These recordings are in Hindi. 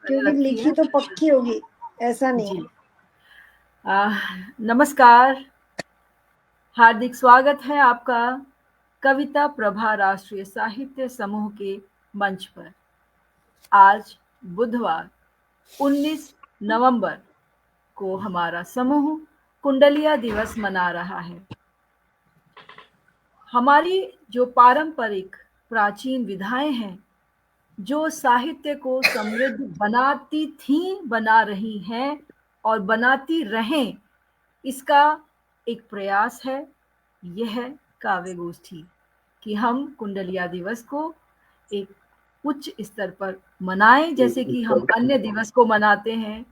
क्योंकि लगती लिखी है। तो पक्की होगी, ऐसा नहीं जी। है। नमस्कार, हार्दिक स्वागत है आपका कविता प्रभा राष्ट्रीय साहित्य समूह के मंच पर। आज बुधवार 19 नवंबर को हमारा समूह कुंडलिया दिवस मना रहा है। हमारी जो पारंपरिक प्राचीन विधाएं हैं, जो साहित्य को समृद्ध बनाती थीं, बना रही हैं और बनाती रहें, इसका एक प्रयास है। यह काव्य गोष्ठी कि हम कुंडलिया दिवस को एक उच्च स्तर पर मनाएं, जैसे कि हम अन्य दिवस को मनाते हैं।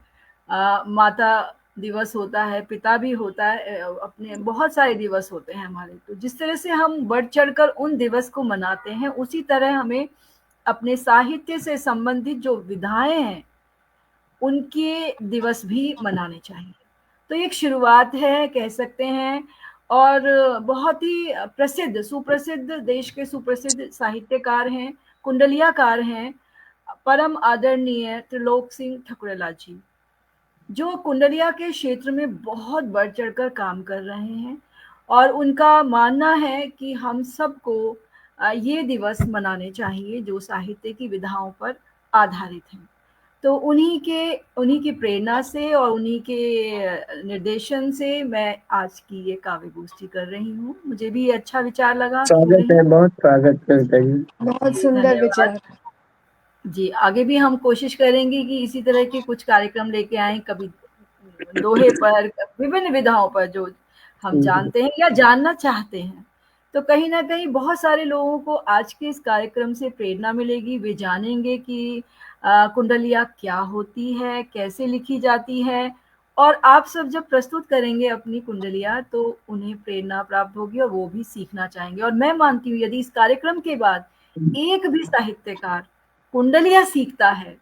माता दिवस होता है, पिता भी होता है, अपने बहुत सारे दिवस होते हैं हमारे। तो जिस तरह से हम बढ़ चढ़कर उन दिवस को मनाते हैं, उसी तरह हमें अपने साहित्य से संबंधित जो विधाएं हैं, उनके दिवस भी मनाने चाहिए। तो एक शुरुआत है, कह सकते हैं। और बहुत ही प्रसिद्ध, सुप्रसिद्ध, देश के सुप्रसिद्ध साहित्यकार हैं, कुंडलियाकार हैं, परम आदरणीय त्रिलोक सिंह ठकुरेला जी, जो कुंडलिया के क्षेत्र में बहुत बढ़ चढ़कर काम कर रहे हैं। और उनका मानना है कि हम सबको ये दिवस मनाने चाहिए जो साहित्य की विधाओं पर आधारित हैं। तो उन्हीं की प्रेरणा से और उन्हीं के निर्देशन से मैं आज की ये काव्य गोष्ठी कर रही हूँ। मुझे भी अच्छा विचार लगा, क्यों स्वागत नहीं। है, बहुत स्वागत कविता जी। बहुत जी, सुंदर धन्यवाद। विचार। जी, आगे भी हम कोशिश करेंगे कि इसी तरह के कुछ कार्यक्रम लेके आएँ, कभी दोहे पर, विभिन्न विधाओं पर जो हम जानते हैं या जानना चाहते हैं। तो कहीं न कहीं बहुत सारे लोगों को आज के इस कार्यक्रम से प्रेरणा मिलेगी। वे जानेंगे कि कुंडलिया क्या होती है, कैसे लिखी जाती है, और आप सब जब प्रस्तुत करेंगे अपनी कुंडलिया, तो उन्हें प्रेरणा प्राप्त होगी और वो भी सीखना चाहेंगे। और मैं मानती हूँ, यदि इस कार्यक्रम के बाद एक भी साहित्यकार कुंडलिया सीखता है,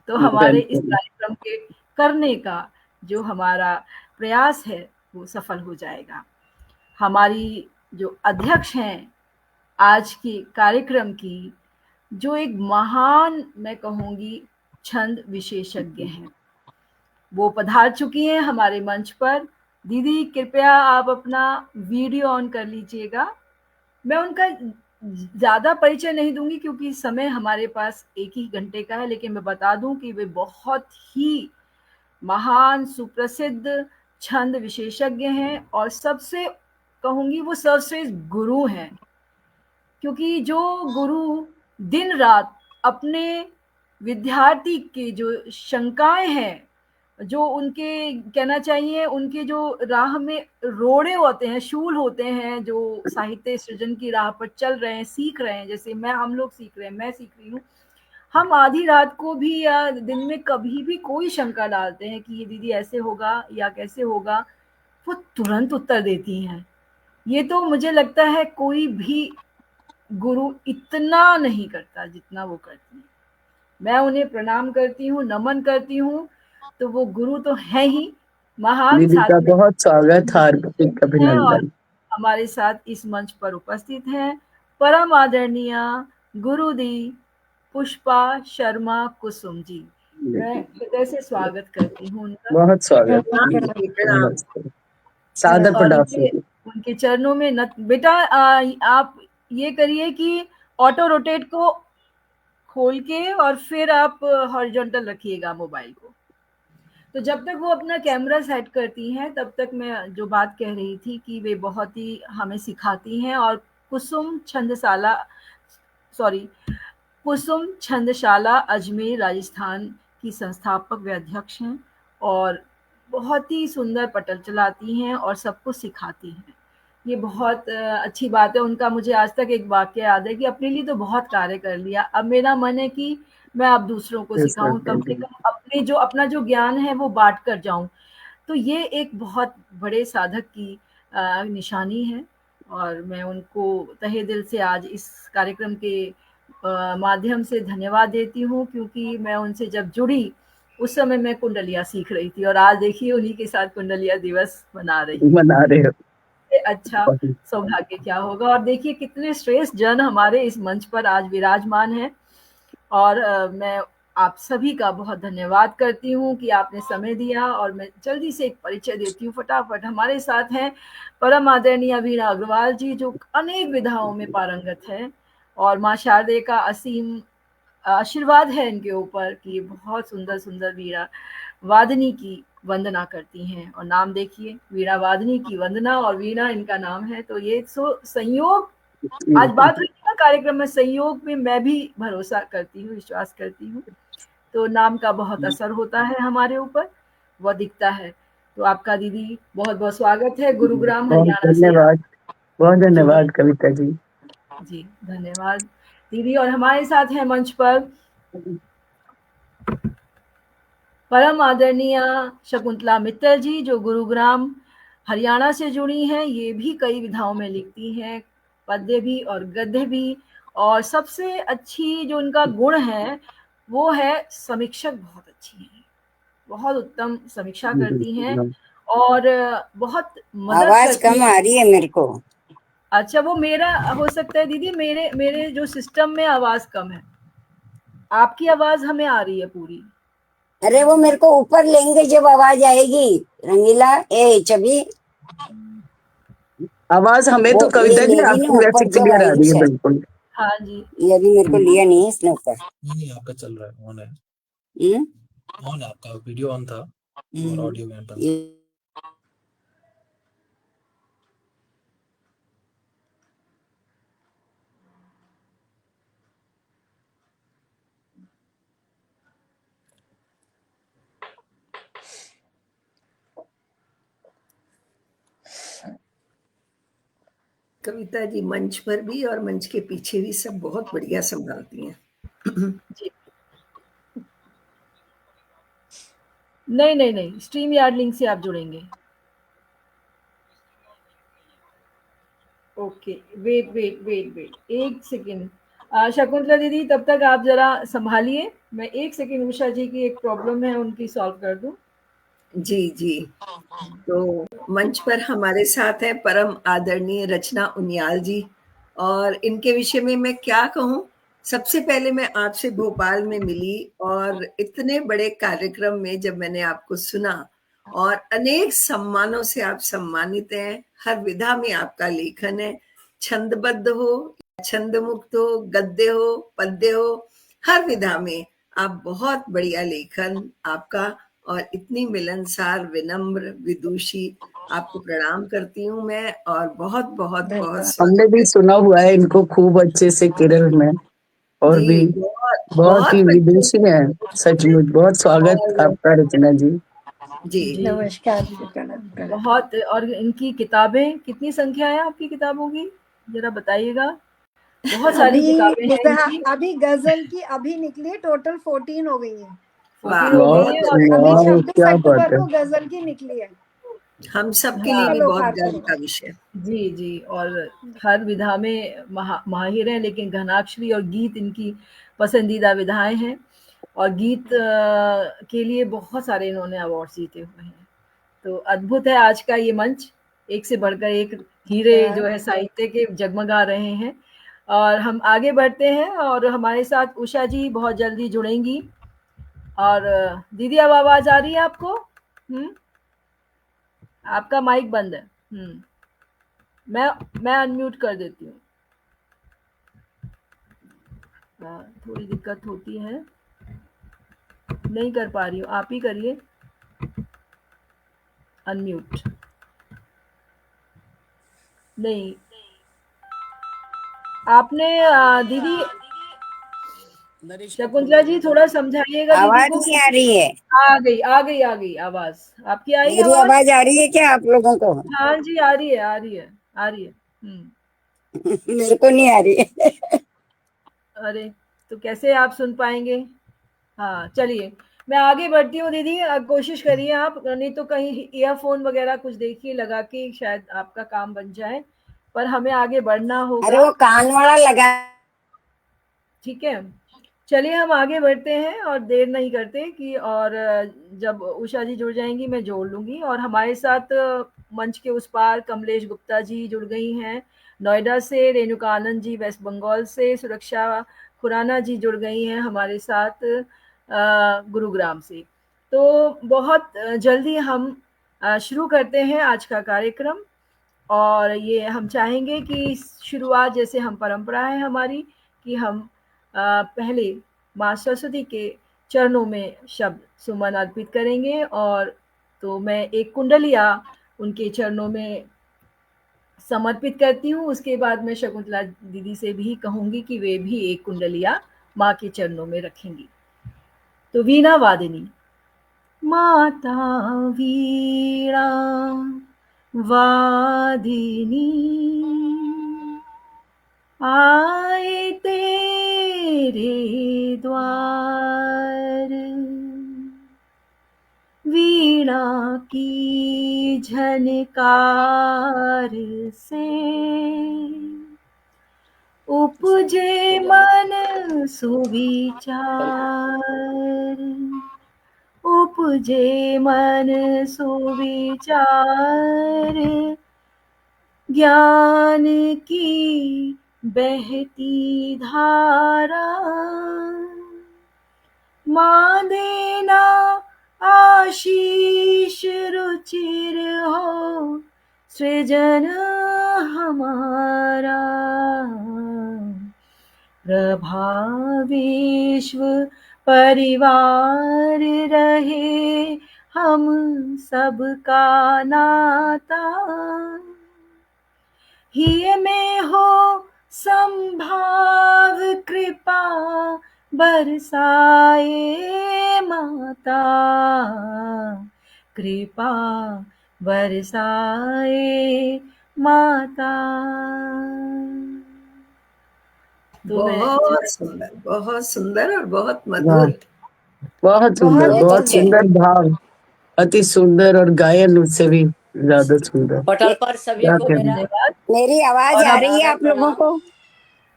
तो हमारे इस बिल्कुल। कार्यक्रम के करने का जो हमारा प्रयास है, वो सफल हो जाएगा। हमारी जो अध्यक्ष हैं आज के कार्यक्रम की, जो एक महान, मैं कहूँगी, छंद विशेषज्ञ हैं, वो पधार चुकी हैं हमारे मंच पर। दीदी, कृपया आप अपना वीडियो ऑन कर लीजिएगा। मैं उनका ज़्यादा परिचय नहीं दूँगी, क्योंकि समय हमारे पास 1 ही घंटे का है, लेकिन मैं बता दूँ कि वे बहुत ही महान, सुप्रसिद्ध छंद विशेषज्ञ हैं और सबसे, कहूँगी, वो सर्वश्रेष्ठ गुरु हैं। क्योंकि जो गुरु दिन-रात अपने विद्यार्थी की जो शंकाएँ हैं, जो उनके, कहना चाहिए, उनके जो राह में रोड़े होते हैं, शूल होते हैं, जो साहित्य सृजन की राह पर चल रहे हैं, सीख रहे हैं, जैसे हम लोग सीख रहे हैं, मैं सीख रही हूँ। हम आधी रात को भी या दिन में कभी भी कोई शंका डालते हैं कि ये दीदी ऐसे होगा या कैसे होगा, वो तुरंत उत्तर देती हैं। ये तो मुझे लगता है कोई भी गुरु इतना नहीं करता जितना वो करती हैं। मैं उन्हें प्रणाम करती हूँ, नमन करती हूँ। तो वो गुरु तो हैं ही, महान, दीदी साथ का में बहुत स्वागत, हार्दिक हैं, और अभिनंदन। हमारे साथ इस मंच पर उपस्थित हैं परम आदरणीय गुरुदी पुष्पा शर्मा कुसुम जी। मैं हृदय से स्वागत करती हूँ उनका। बहुत स्वागत। प्रणाम। नमस्ते। सादर और प्रणाम। उनके चरणों में बेटा, आप ये करिए कि ऑटो रोटेट को खोल के और फिर आप हॉरिजॉन्टल रखिएगा मोबाइल को। तो जब तक वो अपना कैमरा सेट करती हैं, तब तक मैं जो बात कह रही थी कि वे बहुत ही हमें सिखाती हैं। और कुसुम छंदशाला, सॉरी, कुसुम छंदशाला अजमेर, राजस्थान की संस्थापक व अध्यक्ष हैं, और बहुत ही सुंदर पटल चलाती हैं और सबको सिखाती हैं। ये बहुत अच्छी बात है उनका। मुझे आज तक एक वाक्य याद है कि अपने लिए तो बहुत कार्य कर लिया, अब मेरा मन है कि मैं अब दूसरों को सिखाऊं, कम से कम अपना जो ज्ञान है वो बांट कर जाऊं। तो ये एक बहुत बड़े साधक की निशानी है। और मैं उनको तहे दिल से आज इस कार्यक्रम के माध्यम से धन्यवाद देती हूँ, क्योंकि मैं उनसे जब जुड़ी, उस समय मैं कुंडलिया सीख रही थी, और आज देखिए उन्हीं के साथ कुंडलिया दिवस मना रही हूँ। मना रहे हो। अच्छा सौभाग्य क्या होगा। और देखिए कितने श्रेष्ठ जन हमारे इस मंच पर आज विराजमान हैं। और मैं आप सभी का बहुत धन्यवाद करती हूँ कि आपने समय दिया। और मैं जल्दी से एक परिचय देती हूँ फटाफट। हमारे साथ हैं परम आदरणीय वीणा अग्रवाल जी, जो अनेक विधाओं में पारंगत है, और माँ शारदे का असीम आशीर्वाद है इनके ऊपर कि ये बहुत सुंदर सुंदर वीणा वादनी की वंदना करती हैं। और नाम देखिए, वीणा वादनी की वंदना और वीणा इनका नाम है। तो ये संयोग, आज बात हुई थी ना कार्यक्रम में, संयोग में मैं भी भरोसा करती हूँ, विश्वास करती हूँ। तो नाम का बहुत असर होता है हमारे ऊपर, वो दिखता है। तो आपका दीदी बहुत बहुत स्वागत है गुरुग्राम बहुत हरियाणा से। धन्यवाद, बहुत जुड़ी, धन्यवाद कविता जी। जी धन्यवाद दीदी। और हमारे साथ है मंच पर परम आदरणीय शकुंतला मित्तल जी, जो गुरुग्राम हरियाणा से जुड़ी हैं। ये भी कई विधाओं में लिखती हैं, पद्य भी और गद्य भी। और सबसे अच्छी जो उनका गुण है वो है समीक्षक, बहुत अच्छी हैं, बहुत उत्तम समीक्षा करती हैं और बहुत मदद आवाज करती कम हैं। आ रही है मेरे को। अच्छा, वो मेरा हो सकता है दीदी, मेरे मेरे जो सिस्टम में आवाज कम है। आपकी आवाज हमें आ रही है पूरी। अरे वो मेरे को ऊपर लेंगे जब आवाज आएगी। रंगीला ए चबी, आवाज हमें वो तो ये कविता जी ले रही ना आपकी वैसे ऊपर जब क्लियर आ आई रही है शायद। बिल्कुल। हाँ जी, ये अभी मेरे को लिया नहीं है इसने ऊपर। नहीं आपका चल रहा है, ऑन है। ऑन है, आपका वीडियो ऑन था और ऑडियो में बंद। ये कविता जी मंच पर भी और मंच के पीछे भी सब बहुत बढ़िया संभालती हैं। जी। नहीं नहीं नहीं, स्ट्रीम यार्ड लिंक से आप जुड़ेंगे। Okay, wait wait wait wait, एक सेकेंड। शकुंतला दीदी, तब तक आप जरा संभालिए, मैं एक सेकेंड उषा जी की एक प्रॉब्लम है उनकी सॉल्व कर दूं। जी जी। तो मंच पर हमारे साथ है परम आदरणीय रचना उनियाल जी, और इनके विषय में मैं क्या कहूँ। सबसे पहले मैं आपसे भोपाल में मिली और इतने बड़े कार्यक्रम में जब मैंने आपको सुना, और अनेक सम्मानों से आप सम्मानित हैं। हर विधा में आपका लेखन है, छंदबद्ध हो, छंद मुक्त हो, गद्य हो, पद्य हो, हर विधा में आप बहुत बढ़िया लेखन आपका। और इतनी मिलनसार, विनम्र, विदुषी, आपको प्रणाम करती हूँ मैं, और बहुत बहुत बहुत हमने स्वागत भी है। सुना हुआ है इनको खूब अच्छे से केरल में, और जी, भी बहुत बहुत ही बहुत बच्चों विदेशी है। सचमुच बहुत स्वागत और आपका रचना जी। जी जी, नमस्कार जी, प्रणाम प्रणाम। बहुत। और इनकी किताबें, कितनी संख्या है आपकी किताबों की, जरा बताइएगा। बहुत सारी किताबें हैं इनकी। अभी गजल की अभी निकली, टोटल 14 हो गई है। 14 हो वाह गई है। और अभी वाह, 26 क्या बात अक्टूबर है। को गजल की निकली है। हम सब के लिए हाँ, भी बहुत गर्व का विषय। जी जी। और हर विधा में माहिर हैं, लेकिन घनाक्षरी और गीत इनकी पसंदीदा विधाएं हैं। और गीत के लिए बहुत सारे इन्होंने अवार्ड जीते हुए हैं। तो अद्भुत है आज का ये मंच, एक से बढ़कर एक हीरे जो है साहित्य के जगमगा रहे हैं। और हम आगे बढ़ते हैं, और हमारे साथ उषा जी बहुत जल्दी जुड़ेंगी। और दीदी, अब आवाज आ रही है आपको? आपका माइक बंद है। मैं अनम्यूट कर देती हूँ। थोड़ी दिक्कत होती है, नहीं कर पा रही हूँ, आप ही करिए अनम्यूट। नहीं, आपने दीदी शकुंतला जी थोड़ा समझाइएगा दीदी आवाज को नहीं कि आ रही है। आ गई आ गई आ गई आवाज। आपकी आई मेरी आवाज? आवाज आ रही है क्या आप लोगों को? हाँ जी, आ रही है आ रही है आ रही है। मेरे को नहीं आ रही है। अरे, तो कैसे आप सुन पाएंगे? हाँ, चलिए मैं आगे बढ़ती हूँ दीदी। कोशिश करिए आप, नहीं तो कहीं ईयरफोन वगैरह कुछ देखिए लगा के, शायद आपका काम बन जाए। पर हमें आगे बढ़ना अरे होगा। वो कान वाला लगा। ठीक है, चलिए हम आगे बढ़ते हैं और देर नहीं करते कि। और जब उषा जी जुड़ जाएंगी मैं जोड़ लूंगी। और हमारे साथ मंच के उस पार कमलेश गुप्ता जी जुड़ गई हैं नोएडा से, रेणुका आनंद जी वेस्ट बंगाल से, सुरक्षा खुराना जी जुड़ गई हैं हमारे साथ गुरुग्राम से। तो बहुत जल्दी हम शुरू करते हैं आज का कार्यक्रम, और ये हम चाहेंगे कि शुरुआत, जैसे हम परंपरा है हमारी कि हम पहले माँ सरस्वती के चरणों में शब्द सुमन अर्पित करेंगे, और तो मैं एक कुंडलिया उनके चरणों में समर्पित करती हूँ। उसके बाद मैं शकुंतला दीदी से भी कहूँगी कि वे भी एक कुंडलिया माँ के चरणों में रखेंगी। तो वीणा वादिनी। माता वीणा वादिनी आए तेरे द्वार, वीणा की झनकार से उपजे मन सुविचार, उपजे मन सुविचार, ज्ञान की बहती धारा, माँ देना आशीष रुचिर हो सृजन हमारा, प्रभा विश्व परिवार रहे हम सबका नाता, हिय में हो संभाव कृपा बरसाए माता, कृपा बरसाए माता। बहुत सुंदर और बहुत मधुर। बहुत सुंदर, बहुत सुंदर भाव, अति सुंदर, और गायन उससे भी ज्यादा सुंदर। पटल पर सभी को धन्यवाद। मेरी आवाज आ रही है आप लोगों को?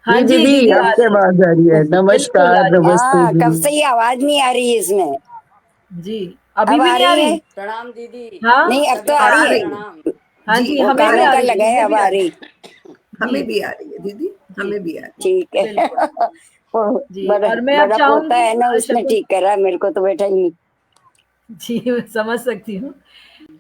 हाँ जी दीदी आपकी आवाज आ रही है। नमस्कार, नमस्ते हाँ, कब जी। से ही आवाज नहीं आ रही है इसमें। जी अभी अब भी आ नहीं आ रही है? रही? प्रणाम दीदी। हाँ नहीं, अब तो आ रही है। हाँ जी, वो हमें भी कानों आ का रही है, लगा है, अब आ रही। हमें भी आ रही है दीदी, हमें भी आ रही है। ठीक है। बिल्कुल जी। बड़ा और मैं अब बड़ा पोता है ना, चाहूंगी उसने ठीक करा, मेरे को तो बैठा ही नहीं। जी मैं समझ सकती हूँ।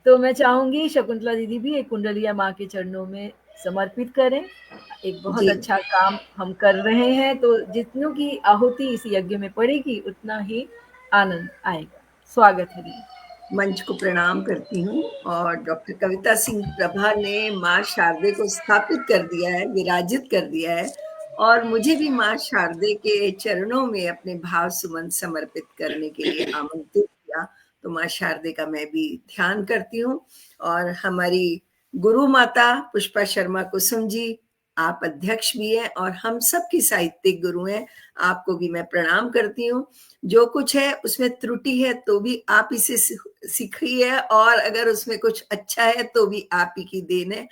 तो मैं चाहूंगी शकुंतला दीदी भी एक कुंडलिया माँ के चरणों में समर्पित करें। एक बहुत जी। अच्छा काम हम कर रहे हैं, तो जितनों की आहुति इस यज्ञ में पड़ेगी उतना ही आनंद आएगा। स्वागत है दीदी। मंच को प्रणाम करती हूँ। और डॉक्टर कविता सिंह प्रभा ने माँ शारदे को स्थापित कर दिया है, विराजित कर दिया है, और मुझे भी माँ शारदे के चरणों में अपने भाव सुमन समर्पित करने के लिए आमंत्रित किया। तो माँ शारदे का मैं भी ध्यान करती हूँ। और हमारी गुरु माता पुष्पा शर्मा कुसुम जी, आप अध्यक्ष भी हैं और हम सबकी साहित्यिक गुरु हैं। आपको भी मैं प्रणाम करती हूँ। जो कुछ है उसमें त्रुटि है तो भी आप इसे सीखिए, और अगर उसमें कुछ अच्छा है तो भी आप ही की देन है।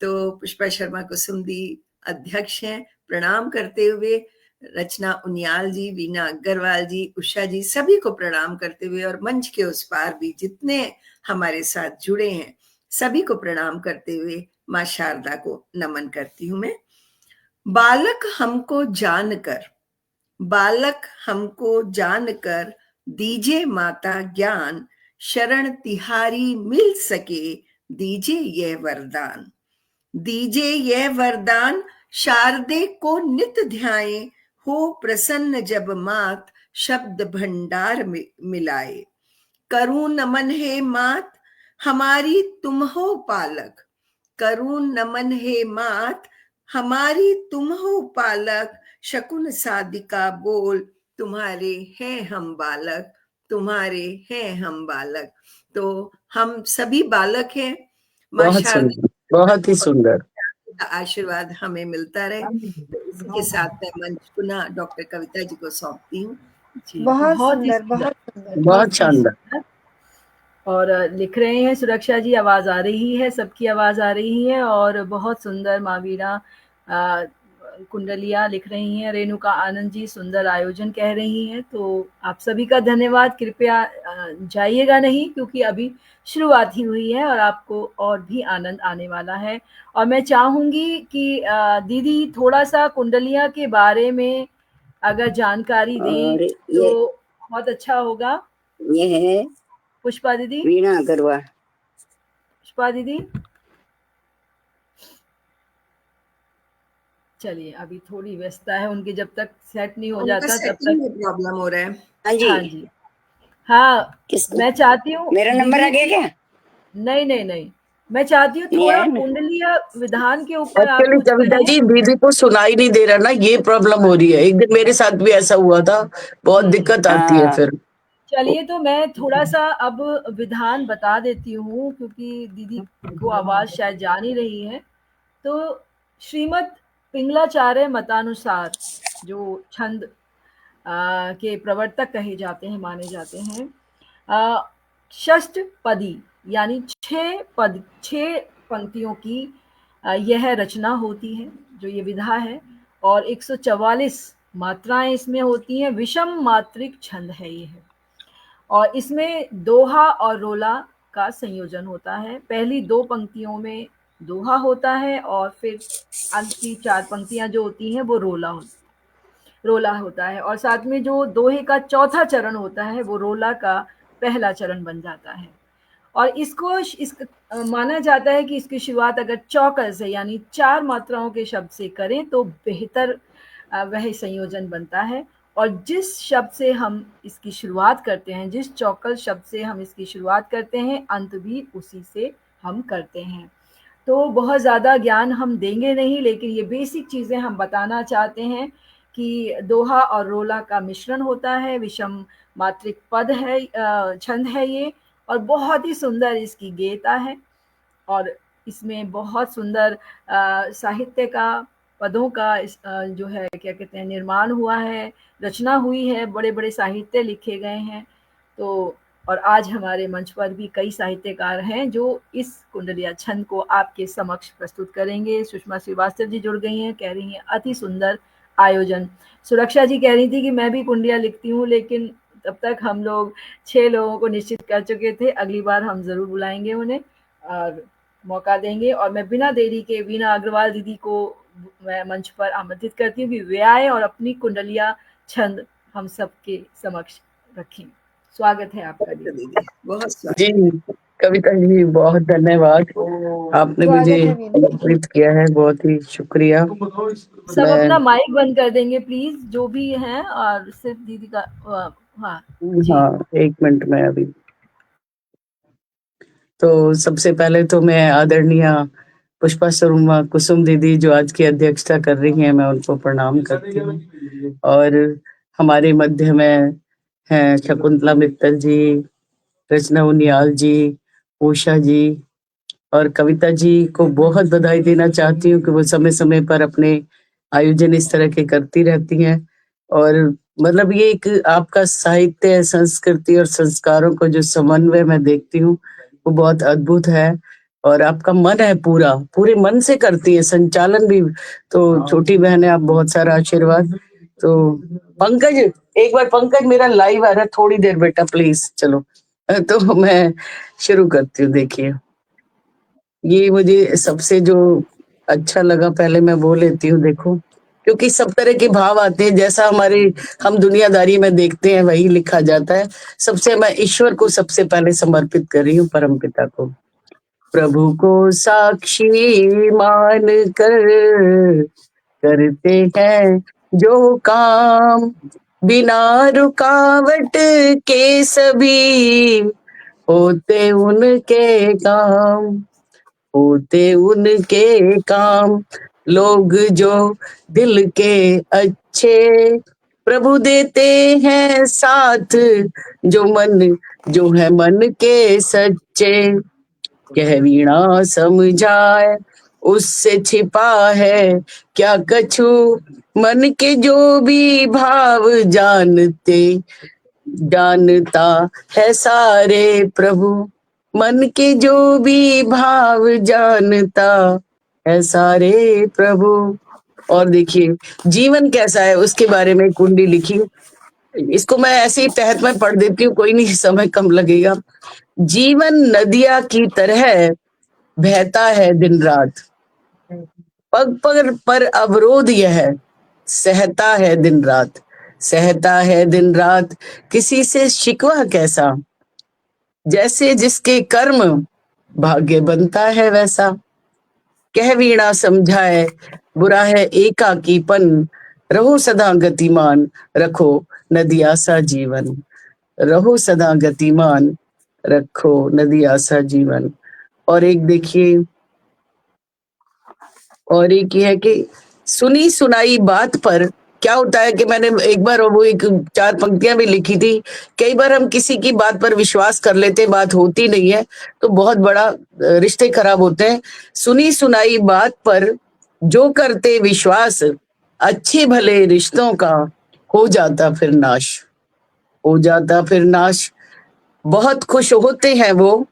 तो पुष्पा शर्मा कुसुम दी अध्यक्ष हैं। प्रणाम करते हुए रचना उनियाल जी, वीणा अग्रवाल जी, उषा जी, सभी को प्रणाम करते हुए, और मंच के उस पार भी जितने हमारे साथ जुड़े हैं सभी को प्रणाम करते हुए माँ शारदा को नमन करती हूँ मैं। बालक हमको जानकर दीजे माता ज्ञान, शरण तिहारी मिल सके दीजे यह वरदान, शारदे को नित ध्याए, हो प्रसन्न जब मात शब्द भंडार मिलाए। करूं नमन हे मात हमारी तुम हो पालक, करूं नमन हे मात हमारी तुम हो पालक, शकुन सादिका बोल तुम्हारे हैं हम बालक, तुम्हारे हैं हम बालक। तो हम सभी बालक हैं। माँ बहुत शारदा सुंदर, बहुत ही सुंदर। का आशीर्वाद हमें मिलता रहे। तो इसी के साथ मैं मंच पुनः डॉक्टर कविता जी को सौंपती हूँ। बहुत सुंदर, बहुत शानदार। और लिख रहे हैं सुरक्षा जी, आवाज आ रही है, सबकी आवाज आ रही है, और बहुत सुंदर माँ वीणा कुंडलिया लिख रही हैं। रेणुका आनंद जी सुंदर आयोजन कह रही हैं। तो आप सभी का धन्यवाद। कृपया जाइएगा नहीं, क्योंकि अभी शुरुआत ही हुई है और आपको और भी आनंद आने वाला है। और मैं चाहूंगी कि दीदी थोड़ा सा कुंडलिया के बारे में अगर जानकारी दें और तो बहुत अच्छा होगा। ये है पुष्पा दीदी। वीणा अग्रवाल। पुष्पा दीदी, चलिए अभी थोड़ी व्यस्तता है उनकी, जब तक सेट नहीं हो उनका जाता तब सेटिंग तक। में प्रॉब्लम हो रहा है। हाँ जी। हाँ जी, हाँ। किसको? मैं चाहती हूँ मेरा नंबर आ दीदी गया क्या? नहीं नहीं नहीं, मैं चाहती हूँ नहीं थोड़ा आया ना? कुंडलीय विधान के ऊपर आप एक्चुअली कुछ कविता कहें। जी दीदी को सुनाई नहीं दे रहा ना, ये प्रॉब्लम हो रही है। एक दिन मेरे साथ भी ऐसा हुआ था, बहुत दिक्कत आती है हाँ फिर। चलिए तो मैं थोड़ा-सा अब विधान बता देती हूँ, क्योंकि दीदी को आवाज़ शायद जा नहीं रही है। तो श्रीमद् पिंगलाचार्य मतानुसार जो छंद के प्रवर्तक कहे जाते हैं, माने जाते हैं, षष्ठपदी यानी 6 पंक्तियों की यह रचना होती है, जो ये विधा है, और 144 मात्राएँ इसमें होती हैं। विषम मात्रिक छंद है ये है। और इसमें दोहा और रोला का संयोजन होता है। पहली 2 पंक्तियों में दोहा होता है और फिर अंत की 4 पंक्तियाँ जो होती हैं वो रोला होता है, और साथ में जो दोहे का चौथा चरण होता है वो रोला का पहला चरण बन जाता है। और इसको माना जाता है कि इसकी शुरुआत अगर चौकल से यानी 4 मात्राओं के शब्द से करें तो बेहतर वह संयोजन बनता है। और जिस शब्द से हम इसकी शुरुआत करते हैं, जिस चौकल शब्द से हम इसकी शुरुआत करते हैं, अंत भी उसी से हम करते हैं। तो बहुत ज़्यादा ज्ञान हम देंगे नहीं, लेकिन ये बेसिक चीज़ें हम बताना चाहते हैं कि दोहा और रोला का मिश्रण होता है, विषम मात्रिक पद है, छंद है ये, और बहुत ही सुंदर इसकी गेयता है। और इसमें बहुत सुंदर साहित्य का, पदों का जो है क्या कहते हैं निर्माण हुआ है, रचना हुई है, बड़े-बड़े साहित्य लिखे गए हैं। तो और आज हमारे मंच पर भी कई साहित्यकार हैं जो इस कुंडलिया छंद को आपके समक्ष प्रस्तुत करेंगे। सुषमा श्रीवास्तव जी जुड़ गई हैं, कह रही हैं अति सुंदर आयोजन। सुरक्षा जी कह रही थी कि मैं भी कुंडलिया लिखती हूँ, लेकिन तब तक हम लोग 6 लोगों को निश्चित कर चुके थे। अगली बार हम ज़रूर बुलाएँगे उन्हें और मौका देंगे। और मैं बिना देरी के वीणा अग्रवाल दीदी को मैं मंच पर आमंत्रित करती हूँ कि वे आए और अपनी कुंडलिया छंद हम सबके समक्ष रखें। स्वागत है आपका अच्छा दीदी। दीदी, बहुत स्वागत। जी कविता जी, बहुत धन्यवाद, आपने मुझे आमंत्रित किया है, बहुत ही शुक्रिया। सब मैं अपना माइक बंद कर देंगे प्लीज, जो भी हैं, और सिर्फ दीदी का हाँ जी। हाँ, 1 मिनट में अभी। तो सबसे पहले तो मैं आदरणीय पुष्पा शर्मा कुसुम दीदी जो आज की अध्यक्षता कर रही हैं, मैं उनको प्रणाम करती हूँ। और हमारे मध्य में हैं शकुंतला मित्तल जी, रचना उनियाल जी, उषा जी और कविता जी को बहुत बधाई देना चाहती हूँ कि वो समय समय पर अपने आयोजन इस तरह के करती रहती हैं। और मतलब ये एक आपका साहित्य, संस्कृति और संस्कारों को जो समन्वय मैं देखती हूँ वो बहुत अद्भुत है। और आपका मन है, पूरे मन से करती है, संचालन भी। तो छोटी बहन है, आप बहुत सारा आशीर्वाद। तो पंकज, एक बार पंकज मेरा लाइव आ रहा है, थोड़ी देर बेटा प्लीज। चलो तो मैं शुरू करती हूँ। देखिए, ये मुझे सबसे जो अच्छा लगा पहले मैं वो लेती हूँ। देखो, क्योंकि सब तरह के भाव आते हैं, जैसा हम दुनियादारी में देखते हैं वही लिखा जाता है। सबसे मैं ईश्वर को सबसे पहले समर्पित कर रही हूँ, परम पिता को। प्रभु को साक्षी मान कर करते हैं जो काम, बिना रुकावट के सभी होते उनके काम, होते उनके काम। लोग जो दिल के अच्छे प्रभु देते हैं साथ, जो है मन के सच्चे। कह वीणा समझाए उससे छिपा है क्या कछु, मन के जो भी भाव जानता है सारे प्रभु, मन के जो भी भाव जानता है सारे प्रभु। और देखिए, जीवन कैसा है उसके बारे में कुंडी लिखी। इसको मैं ऐसे ही तहत में पढ़ देती हूँ, कोई नहीं, समय कम लगेगा। जीवन नदिया की तरह बहता है दिन रात, पग पग पर अवरोध यह सहता है दिन रात। सहता है दिन रात किसी से शिकवा कैसा, जैसे जिसके कर्म भाग्य बनता है वैसा। कह वीणा समझाए बुरा है एकाकीपन, रहो सदा गतिमान रखो नदिया सा जीवन, रहो सदा गतिमान रखो नदिया सा जीवन। और एक देखिए, और एक ये है कि सुनी सुनाई बात पर क्या होता है कि मैंने एक बार वो एक 4 पंक्तियां भी लिखी थी। कई बार हम किसी की बात पर विश्वास कर लेते, बात होती नहीं है तो बहुत बड़ा रिश्ते खराब होते हैं। सुनी सुनाई बात पर जो करते विश्वास, अच्छे भले रिश्तों का हो जाता फिर नाश, हो जाता फिर नाश। बहुत खुश होते हैं वो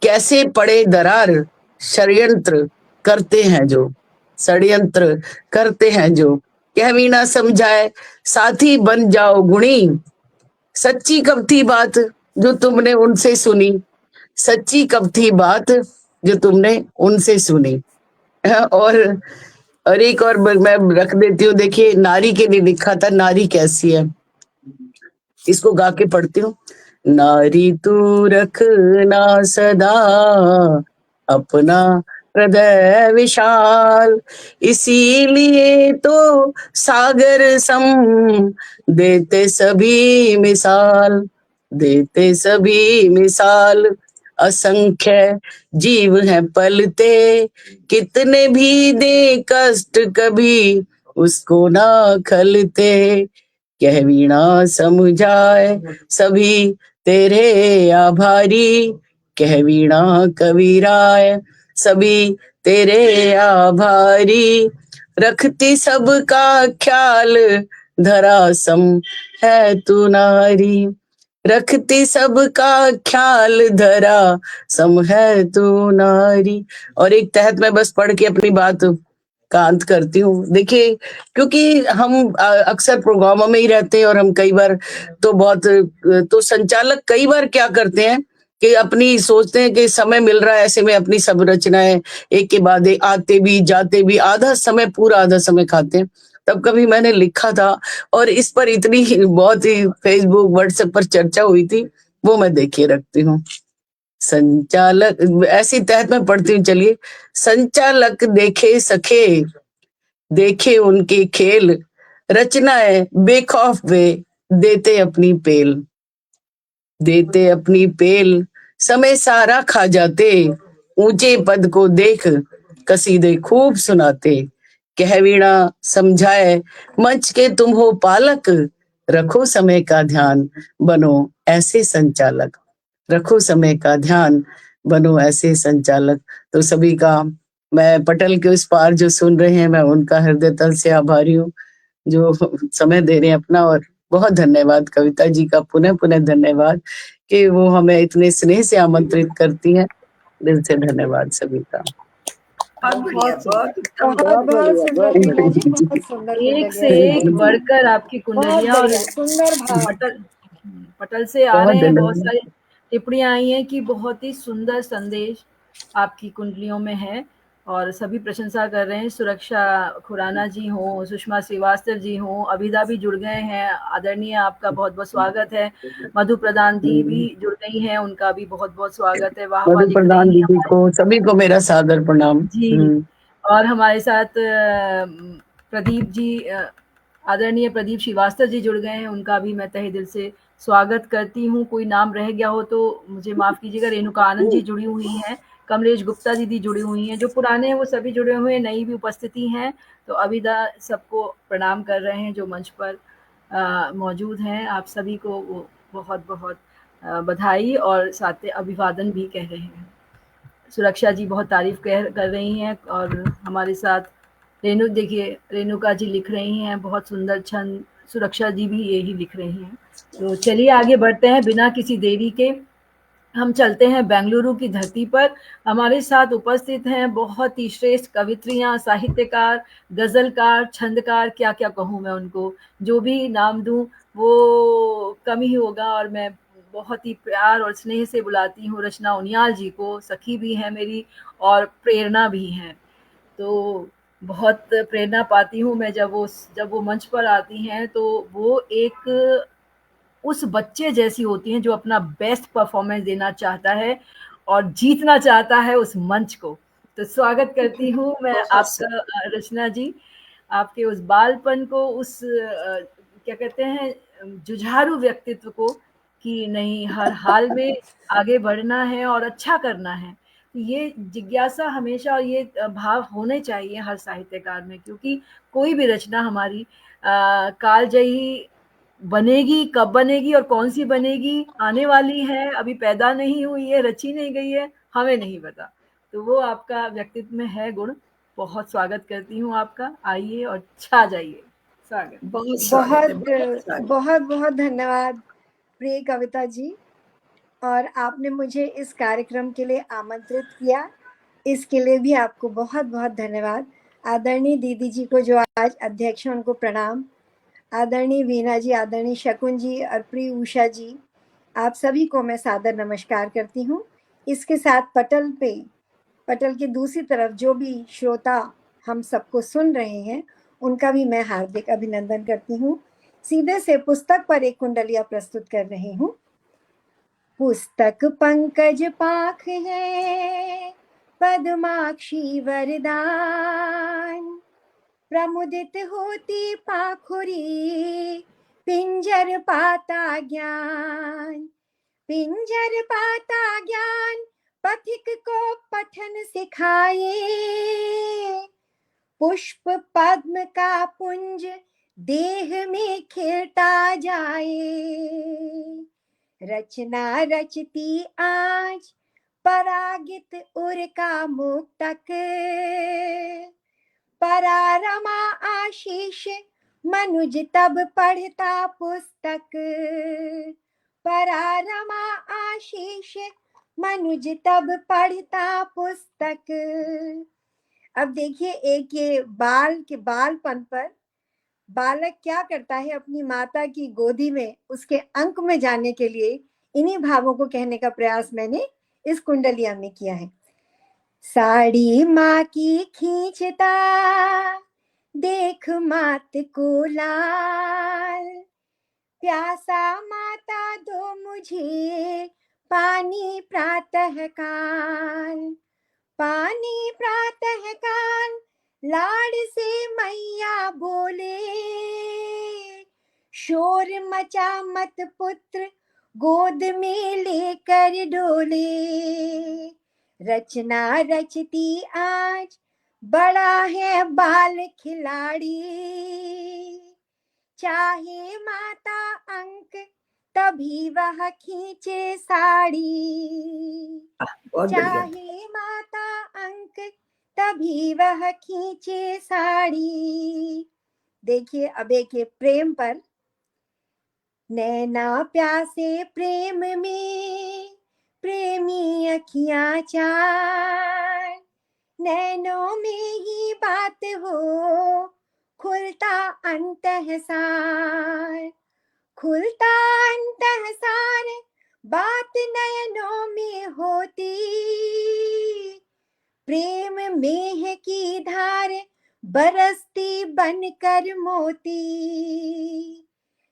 कैसे पड़े दरार, षड्यंत्र करते हैं जो, षड्यंत्र करते हैं जो। कह भी ना समझाए साथी बन जाओ गुणी, सच्ची कब थी बात जो तुमने उनसे सुनी, सच्ची कब थी बात जो तुमने उनसे सुनी। और एक और मैं रख देती हूँ, देखिए नारी के लिए लिखा था, नारी कैसी है, इसको गा के पढ़ती हूँ। नारी तू रखना सदा अपना हृदय विशाल, इसीलिए तो सागर सम देते सभी मिसाल, देते सभी मिसाल। असंख्य जीव हैं पलते कितने भी दे कष्ट कभी उसको ना खलते, कह वीणा समझाए सभी तेरे आभारी, कह वीणा कबीराय सभी तेरे आभारी। रखती सबका ख्याल धरा सम है तू नारी, रखती सबका ख्याल धरा सम है तू नारी। और एक तहत मैं बस पढ़ के अपनी बात का अंत करती हूँ। देखिए क्योंकि हम अक्सर प्रोग्रामों में ही रहते हैं और हम कई बार तो बहुत, तो संचालक कई बार क्या करते हैं कि अपनी सोचते हैं कि समय मिल रहा है, ऐसे में अपनी सब रचनाएं एक के बाद एक आते भी जाते भी, आधा समय पूरा आधा समय खाते हैं। तब कभी मैंने लिखा था और इस पर इतनी बहुत ही फेसबुक व्हाट्सएप पर चर्चा हुई थी, वो मैं देखिए रखती हूँ। संचालक ऐसी तहत में पढ़ती हूँ, चलिए। संचालक देखे सखे देखे उनके खेल, रचनाएं बेखौफ वे देते अपनी पेल, देते अपनी पेल। समय सारा खा जाते ऊंचे पद को देख कसीदे खूब सुनाते, कह वीणा समझाए मंच के तुम हो पालक, रखो समय का ध्यान बनो ऐसे संचालक, रखो समय का ध्यान बनो ऐसे संचालक। तो सभी का, मैं पटल के उस पार जो सुन रहे हैं, मैं उनका हृदय तल से आभारी हूँ जो समय दे रहे हैं अपना। और बहुत धन्यवाद कविता जी का, पुनः पुनः धन्यवाद कि वो हमें इतने स्नेह से आमंत्रित करती हैं। दिल से धन्यवाद सभी का। बहुत बढ़िया, बहुत उत्तम, बहुत बहुत सुंदर टीना जी, बहुत सुंदर एक से एक बढ़कर आपकी कुंडलियां, और सुंदर भाव। पटल से आ रहे हैं, बहुत सारी टिप्पणियां आई हैं कि बहुत ही सुंदर संदेश आपकी कुंडलियों में है और सभी प्रशंसा कर रहे हैं। सुरक्षा खुराना जी हो, सुषमा श्रीवास्तव जी हो, अभिदा भी जुड़ गए हैं, आदरणीय आपका बहुत बहुत स्वागत है। मधु प्रधान जी भी जुड़ गई हैं, उनका भी बहुत बहुत स्वागत है। मधु प्रधान दीदी को, सभी को मेरा सादर प्रणाम जी। और हमारे साथ प्रदीप जी, आदरणीय प्रदीप श्रीवास्तव जी जुड़ गए हैं, उनका भी मैं तहे दिल से स्वागत करती हूँ। कोई नाम रह गया हो तो मुझे माफ कीजिएगा। रेणुका आनंद जी जुड़ी हुई हैं, कमलेश गुप्ता दीदी जुड़ी हुई हैं, जो पुराने हैं वो सभी जुड़े हुए हैं, नई भी उपस्थिति हैं। तो अभिदा सबको प्रणाम कर रहे हैं जो मंच पर मौजूद हैं। आप सभी को वो बहुत बहुत बधाई और साथ अभिवादन भी कह रहे हैं। सुरक्षा जी बहुत तारीफ कर रही हैं और हमारे साथ देखिए रेणुका जी लिख रही हैं, बहुत सुंदर छंद। सुरक्षा जी भी यही लिख रही हैं। तो चलिए आगे बढ़ते हैं बिना किसी देरी के। हम चलते हैं बेंगलुरु की धरती पर। हमारे साथ उपस्थित हैं बहुत ही श्रेष्ठ कवित्रियां, साहित्यकार, गजलकार, छंदकार, क्या क्या कहूँ मैं उनको, जो भी नाम दूं वो कम ही होगा। और मैं बहुत ही प्यार और स्नेह से बुलाती हूँ रचना उनियाल जी को, सखी भी हैं मेरी और प्रेरणा भी हैं। तो बहुत प्रेरणा पाती हूँ मैं जब वो मंच पर आती हैं, तो वो एक उस बच्चे जैसी होती हैं जो अपना बेस्ट परफॉर्मेंस देना चाहता है और जीतना चाहता है उस मंच को। तो स्वागत करती हूँ मैं बहुत आपका रचना जी, आपके उस बालपन को, उस क्या कहते हैं, जुझारू व्यक्तित्व को, कि नहीं, हर हाल में आगे बढ़ना है और अच्छा करना है। तो ये जिज्ञासा हमेशा और ये भाव होने चाहिए हर साहित्यकार में, क्योंकि कोई भी रचना हमारी कालजयी बनेगी, कब बनेगी और कौन सी बनेगी, आने वाली है, अभी पैदा नहीं हुई है, रची नहीं गई है, हमें नहीं पता। तो वो आपका व्यक्तित्व में है गुण। बहुत स्वागत करती हूँ आपका, आइए और छा जाइए। स्वागत। बहुत स्वागत है, बहुत स्वागत। बहुत बहुत धन्यवाद प्रिय कविता जी, और आपने मुझे इस कार्यक्रम के लिए आमंत्रित किया, इसके लिए भी आपको बहुत बहुत धन्यवाद। आदरणीय दीदी जी को जो आज अध्यक्ष हैं उनको प्रणाम, आदरणीय वीणा जी, आदरणीय शकुन जी और प्रिय उषा जी, आप सभी को मैं सादर नमस्कार करती हूँ। इसके साथ पटल के दूसरी तरफ जो भी श्रोता हम सबको सुन रहे हैं, उनका भी मैं हार्दिक अभिनंदन करती हूँ। सीधे से पुस्तक पर एक कुंडलिया प्रस्तुत कर रही हूँ। पुस्तक पंकज पाख है, पद्माक्षी वरदान, प्रमुदित होती पाखुरी, पिंजर पाता ज्ञान, पिंजर पाता ज्ञान, पथिक को पठन सिखाए, पुष्प पद्म का पुंज देह में खिलता जाए, रचना रचती आज परागित उर का मुक्तक, परारमा आशीष मनुज तब पढ़ता पुस्तक, परारमा आशीष मनुज तब पढ़ता पुस्तक। अब देखिए, एक ये बालपन पर बालक क्या करता है अपनी माता की गोदी में, उसके अंक में जाने के लिए इन्हीं भावों को कहने का प्रयास मैंने इस कुंडलिया में किया है। साड़ी माँ की खींचता देख मात को लाल, प्यासा माता दो मुझे पानी प्रातः काल, पानी प्रातः काल, लाड से मैया बोले, शोर मचा मत पुत्र गोद में लेकर डोले, रचना रचती आज बड़ा है बाल खिलाड़ी, चाहे माता अंक तभी वह खींचे साड़ी, चाहे माता अंक तभी वह खींचे साड़ी। देखिए अब एक प्रेम पर, नैना प्यासे प्रेम में प्रेमी अखियां चार, नैनों में ही बात हो खुलता अंतःसार, खुलता अंतःसार, बात नयनों में होती, प्रेम मेह की धार बरसती बनकर मोती,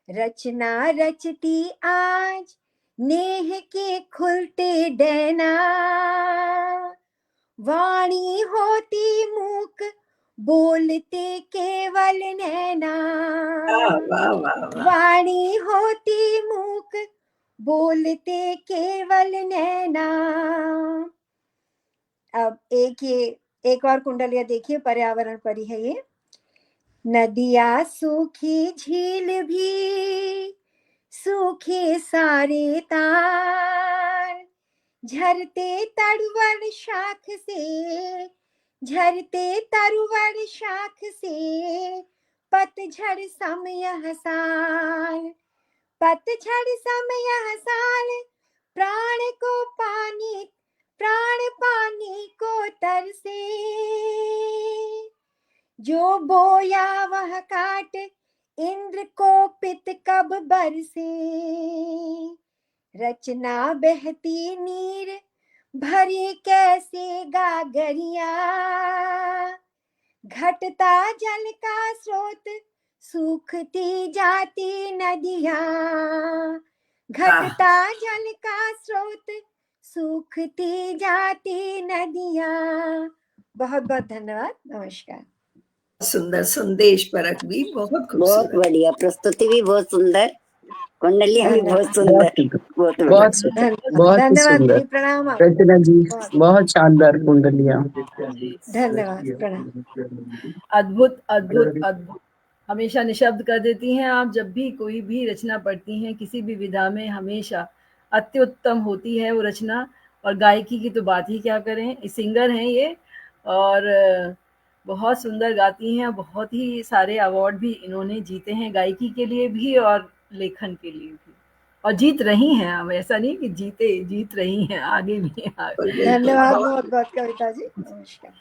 रचना रचती आज नेह के खुलते डैना, वाणी होती मूक बोलते केवल नैना, वाणी होती मूक बोलते केवल नैना। अब एक और कुंडलिया देखिए, पर्यावरण पर ही है ये। नदिया सूखी, झील भी सूखे सारे तार, झरते तरुवर शाख से, झरते तरुवर शाख से, पतझड़ सम यह साल, पतझड़ सम यह साल, प्राण को पानी, प्राण पानी को तरसे, जो बोया वह काट, इंद्र को पित कब बरसे, रचना बहती नीर भरी कैसे गागरिया, घटता जल का स्रोत सूखती जाती नदियाँ, घटता जल का स्रोत सूखती जाती नदियाँ। बहुत बहुत धन्यवाद, नमस्कार। सुंदर संदेश परक भी बहुत बहुत खूबसूरत। बढ़िया, प्रस्तुति भी बहुत सुंदर, कुंडलियां भी बहुत सुंदर, बहुत बढ़िया। बहुत सुंदर, बहुत ही धन्यवाद सुंदर। दीदी, प्रणाम आपको। रचना जी बहुत शानदार कुंडलियां। धन्यवाद, प्रणाम। अद्भुत अद्भुत अद्भुत, हमेशा निशब्द कर देती हैं आप। जब भी कोई भी रचना पढ़ती हैं किसी भी विधा में, हमेशा अत्युत्तम होती है वो रचना। और गायकी की तो बात ही क्या करें, सिंगर हैं ये, और बहुत सुंदर गाती हैं। बहुत ही सारे अवार्ड भी इन्होंने जीते हैं, गायकी के लिए भी और लेखन के लिए भी, और जीत रही हैं। अब ऐसा नहीं कि जीत रही हैं, आगे भी धन्यवाद बहुत बहुत कविता जी, नमस्कार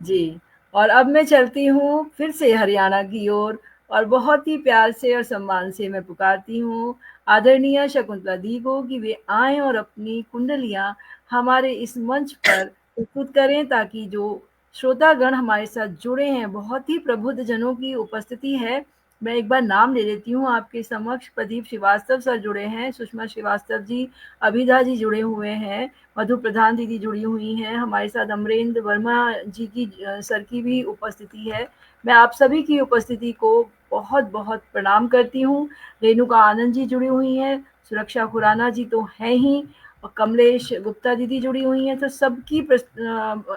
जी। और अब मैं चलती हूँ फिर से हरियाणा की ओर, और बहुत ही प्यार से और सम्मान से मैं पुकारती हूँ आदरणीय शकुंतला दी को कि वे आएं और अपनी कुंडलियाँ हमारे इस मंच पर प्रस्तुत करें, ताकि जो श्रोतागण हमारे साथ जुड़े हैं, बहुत ही प्रबुद्ध जनों की उपस्थिति है। मैं एक बार नाम ले लेती हूँ आपके समक्ष। प्रदीप श्रीवास्तव सर जुड़े हैं, सुषमा श्रीवास्तव जी, अभिधा जी जुड़े हुए हैं, मधु प्रधान दीदी जुड़ी हुई हैं हमारे साथ, अमरेंद्र वर्मा जी की सर की भी उपस्थिति है। मैं आप सभी की उपस्थिति को बहुत बहुत प्रणाम करती हूँ। रेणुका आनंद जी जुड़ी हुई हैं, सुरक्षा खुराना जी तो हैं ही, और कमलेश गुप्ता दीदी जुड़ी हुई हैं। तो सबकी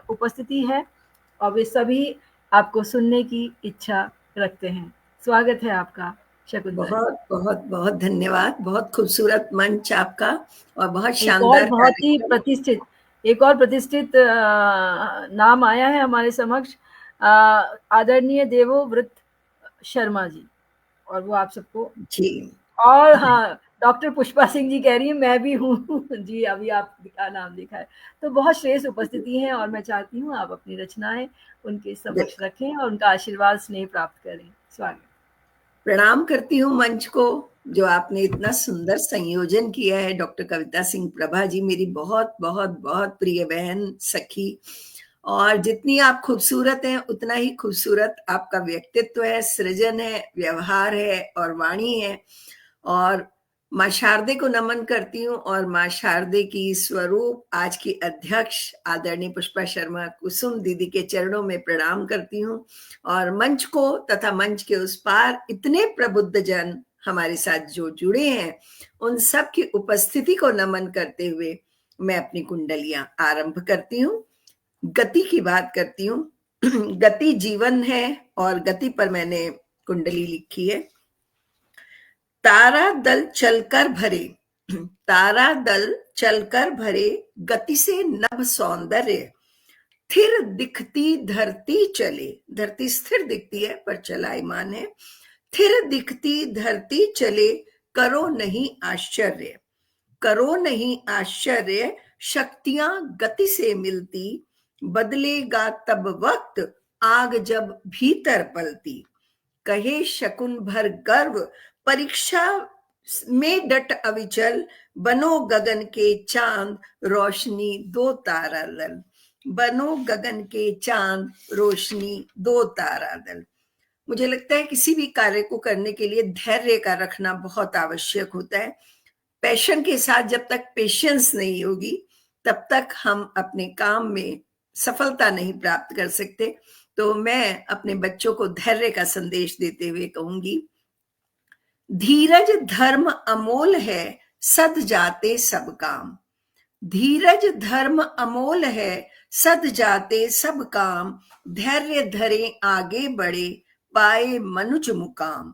उपस्थिति है और वे सभी आपको सुनने की इच्छा रखते हैं। स्वागत है आपका शकुंतला। बहुत बहुत बहुत धन्यवाद। बहुत खूबसूरत मंच आपका और बहुत एक और शानदार बहुत ही कार्यक्रम। प्रतिष्ठित नाम आया है हमारे समक्ष, आदरणीय देवव्रत शर्मा जी, और वो आप सबको जी। और हाँ, डॉक्टर पुष्पा सिंह जी कह रही है मैं भी हूँ जी, अभी आपका नाम लिखा है। तो बहुत श्रेष्ठ उपस्थिति है, और मैं चाहती हूँ आप अपनी रचनाएं उनके समक्ष रखें और उनका आशीर्वाद स्नेह प्राप्त करें। स्वागत। प्रणाम करती हूँ मंच को, जो आपने इतना सुंदर संयोजन किया है। डॉक्टर कविता सिंह प्रभा जी मेरी बहुत बहुत बहुत प्रिय बहन सखी, और जितनी आप खूबसूरत हैं उतना ही खूबसूरत आपका व्यक्तित्व है, सृजन है, व्यवहार है और वाणी है। और माँ शारदे को नमन करती हूँ, और माँ शारदे की स्वरूप आज की अध्यक्ष आदरणीय पुष्पा शर्मा कुसुम दीदी के चरणों में प्रणाम करती हूँ। और मंच को तथा मंच के उस पार इतने प्रबुद्ध जन हमारे साथ जो जुड़े हैं, उन सब की उपस्थिति को नमन करते हुए मैं अपनी कुंडलियां आरंभ करती हूँ। गति की बात करती हूँ। गति जीवन है, और गति पर मैंने कुंडली लिखी है। तारा दल चलकर भरे, तारा दल चलकर भरे, गति से नभ सौंदर्य, स्थिर दिखती धरती चले। धरती स्थिर दिखती है पर चलायमान है। स्थिर दिखती धरती चले, करो नहीं आश्चर्य, करो नहीं आश्चर्य, शक्तियां गति से मिलती, बदलेगा तब वक्त आग जब भीतर पलती। कहे शकुन भर गर्व, परीक्षा में डट अविचल, बनो गगन के चांद, रोशनी दो तारा दल, बनो गगन के चांद, रोशनी दो तारा दल। मुझे लगता है किसी भी कार्य को करने के लिए धैर्य का रखना बहुत आवश्यक होता है। पैशन के साथ जब तक पेशेंस नहीं होगी, तब तक हम अपने काम में सफलता नहीं प्राप्त कर सकते। तो मैं अपने बच्चों को धैर्य का संदेश देते हुए कहूंगी, धीरज धर्म अमोल है, सद जाते सब काम। धीरज धर्म अमोल है, सद जाते सब काम। धैर्य धरे आगे बढ़े, पाए मनुज मुकाम,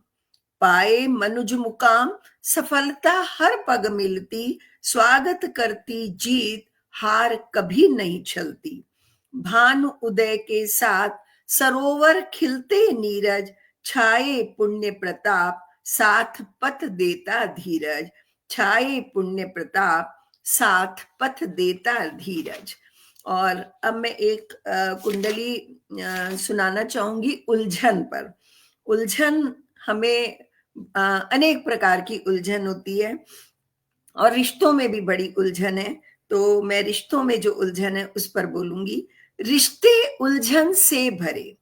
पाए मनुज मुकाम। सफलता हर पग मिलती, स्वागत करती जीत, हार कभी नहीं छलती। भानु उदय के साथ सरोवर खिलते नीरज, छाए पुण्य प्रताप, साथ पथ देता धीरज। छाए पुण्य प्रताप, साथ पथ देता धीरज। और अब मैं एक कुंडली सुनाना चाहूंगी उलझन पर। उलझन हमें अनेक प्रकार की उलझन होती है, और रिश्तों में भी बड़ी उलझन है। तो मैं रिश्तों में जो उलझन है उस पर बोलूंगी। रिश्ते उलझन से भरे,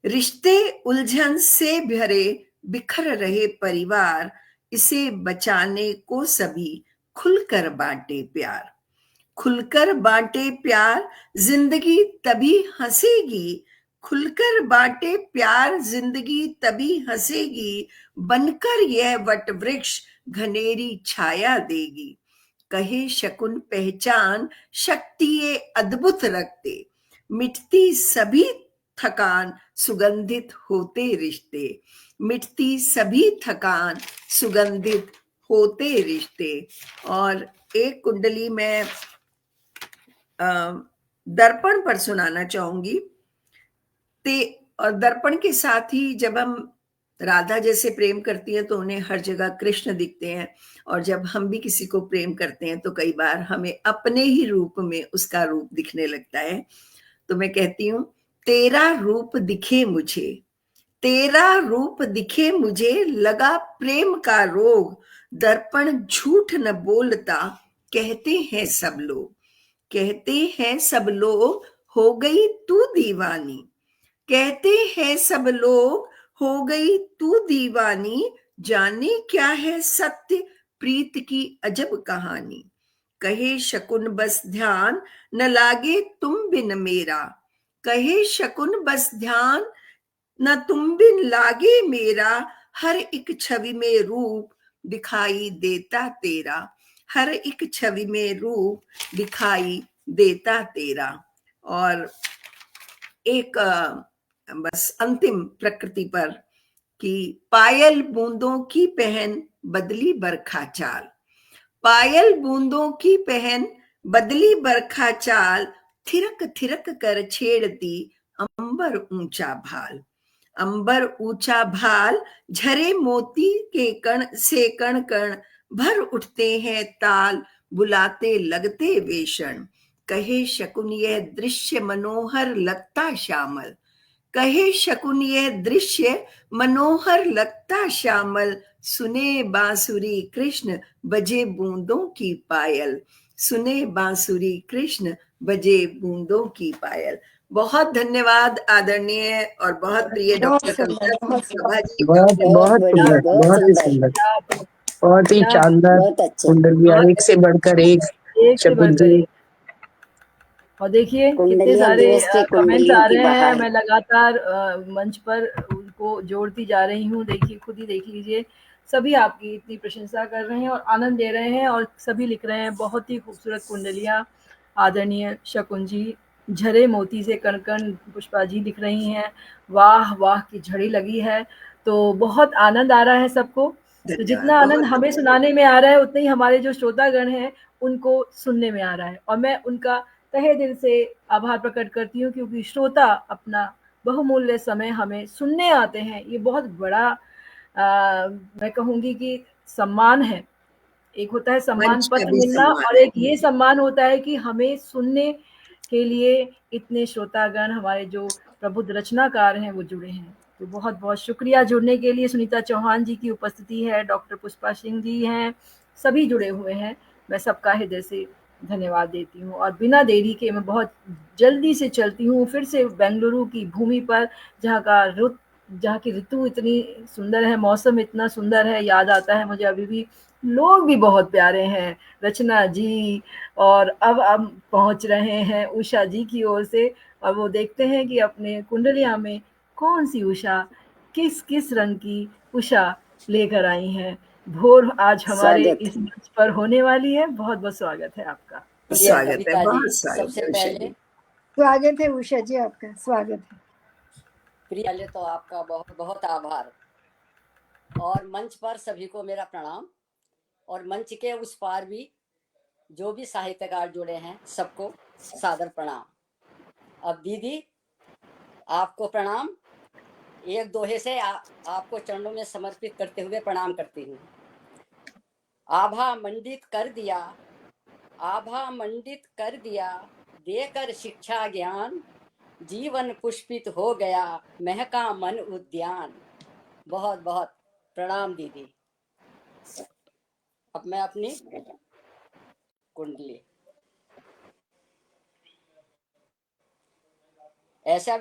रिश्ते उलझन से भरे बिखर रहे परिवार, इसे बचाने को सभी खुलकर बांटे प्यार। खुलकर बांटे प्यार, जिंदगी तभी हंसेगी। खुलकर बांटे प्यार, जिंदगी तभी हंसेगी। बनकर यह वट वृक्ष घनेरी छाया देगी। कहे शकुन पहचान, शक्ति ये अद्भुत रखते। मिटती सभी थकान, सुगंधित होते रिश्ते। मिटती सभी थकान, सुगंधित होते रिश्ते। और एक कुंडली में दर्पण पर सुनाना चाहूंगी। और दर्पण के साथ ही जब हम राधा जैसे प्रेम करती हैं तो उन्हें हर जगह कृष्ण दिखते हैं, और जब हम भी किसी को प्रेम करते हैं तो कई बार हमें अपने ही रूप में उसका रूप दिखने लगता है। तो मैं कहती हूँ, तेरा रूप दिखे मुझे, तेरा रूप दिखे मुझे, लगा प्रेम का रोग। दर्पण झूठ न बोलता, कहते हैं सब लोग। कहते हैं सब लोग, हो गई तू दीवानी। कहते हैं सब लोग, हो गई तू दीवानी। जाने क्या है सत्य, प्रीत की अजब कहानी। कहे शकुन बस ध्यान, न लागे तुम बिन मेरा। कहे शकुन बस ध्यान, न तुम बिन लागे मेरा। हर एक छवि में रूप दिखाई देता तेरा। हर एक छवि में रूप दिखाई देता तेरा। और एक बस अंतिम प्रकृति पर कि पायल बूंदों की पहन, बदली बरखा चाल। पायल बूंदों की पहन, बदली बरखा चाल। थिरक थिरक कर छेड़ती अंबर ऊंचा भाल। अंबर ऊंचा भाल, झरे मोती के कण से कण कण भर उठते हैं ताल। बुलाते लगते वेषण। कहे शकुन यह दृश्य मनोहर लगता श्यामल। कहे शकुन यह दृश्य मनोहर लगता श्यामल। सुने बांसुरी कृष्ण, बजे बूंदों की पायल। सुने बांसुरी कृष्ण, बजे बूंदों की पायल। बहुत धन्यवाद आदरणीय और बहुत प्रिय बहुत डॉक्टर सुंदर, कविता बहुत सुंदर। प्रभा जी, बहुत डॉक्टर बहुत बढ़िया, सुंदर, बहुत बहुत ही सुंदर, सुंदर, क्या बहुत ही क्या शानदार बहुत अच्छे। कुंडलियां, एक से बढ़कर एक। एक से शकुन बढ़कर जी, एक। और देखिए कितने कुंडलियां सारे दिवस की कमेंट्स कुंडलियों आ की रहे हैं। बहार। मैं लगातार मंच पर उनको जोड़ती जा रही हूँ। देखिए, खुद ही देख लीजिए, सभी आपकी इतनी प्रशंसा कर रहे हैं और आनंद ले रहे हैं, और सभी लिख रहे हैं बहुत ही खूबसूरत कुंडलियाँ आदरणीय शकुन जी। झरे मोती से कण कण पुष्पा जी लिख रही हैं, वाह वाह की झड़ी लगी है। तो बहुत आनंद आ रहा है सबको। तो धन्यवाद, जितना आनंद बहुत हमें धन्यवाद। सुनाने में आ रहा है, उतना ही हमारे जो श्रोतागण हैं उनको सुनने में आ रहा है, और मैं उनका तहे दिल से आभार प्रकट करती हूँ, क्योंकि श्रोता अपना बहुमूल्य समय हमें सुनने आते हैं। ये बहुत बड़ा मैं कहूँगी कि सम्मान है। एक होता है सम्मान मंच का पत्र भी मिलना, और सम्मान एक ये सम्मान होता है कि हमें सुनने के लिए इतने श्रोतागण, हमारे जो प्रबुद्ध रचनाकार हैं, वो जुड़े हैं। तो बहुत बहुत शुक्रिया जुड़ने के लिए। सुनीता चौहान जी की उपस्थिति है, डॉक्टर पुष्पा सिंह जी हैं, सभी जुड़े हुए हैं। मैं सबका हृदय से धन्यवाद देती हूँ, और बिना देरी के मैं बहुत जल्दी से चलती हूँ फिर से बेंगलुरु की भूमि पर, जहाँ की ऋतु इतनी सुंदर है, मौसम इतना सुंदर है। याद आता है मुझे अभी भी, लोग भी बहुत प्यारे हैं, रचना जी। और अब पहुंच रहे हैं उषा जी की ओर से, और वो देखते हैं कि अपने कुंडलिया में कौन सी उषा, किस किस रंग की उषा लेकर आई हैं। भोर आज हमारे स्वागत। इस मंच पर होने वाली है। बहुत बहुत स्वागत है आपका। प्रिय स्वागत है, कविता जी, बहुत स्वागत सबसे है उषा पहले जी। स्वागत है उषा जी, आपका स्वागत है। प्रिय तो आपका बहुत बहुत आभार, और मंच पर सभी को मेरा प्रणाम, और मंच के उस पार भी जो भी साहित्यकार जुड़े हैं सबको सादर प्रणाम। अब दीदी, आपको प्रणाम। एक दोहे से आपको चरणों में समर्पित करते हुए प्रणाम करती हूँ। आभा मंडित कर दिया, आभा मंडित कर दिया, देकर शिक्षा ज्ञान, जीवन पुष्पित हो गया, महका मन उद्यान। बहुत बहुत प्रणाम दीदी। अब मैं अपनी कुंडली, ऐसा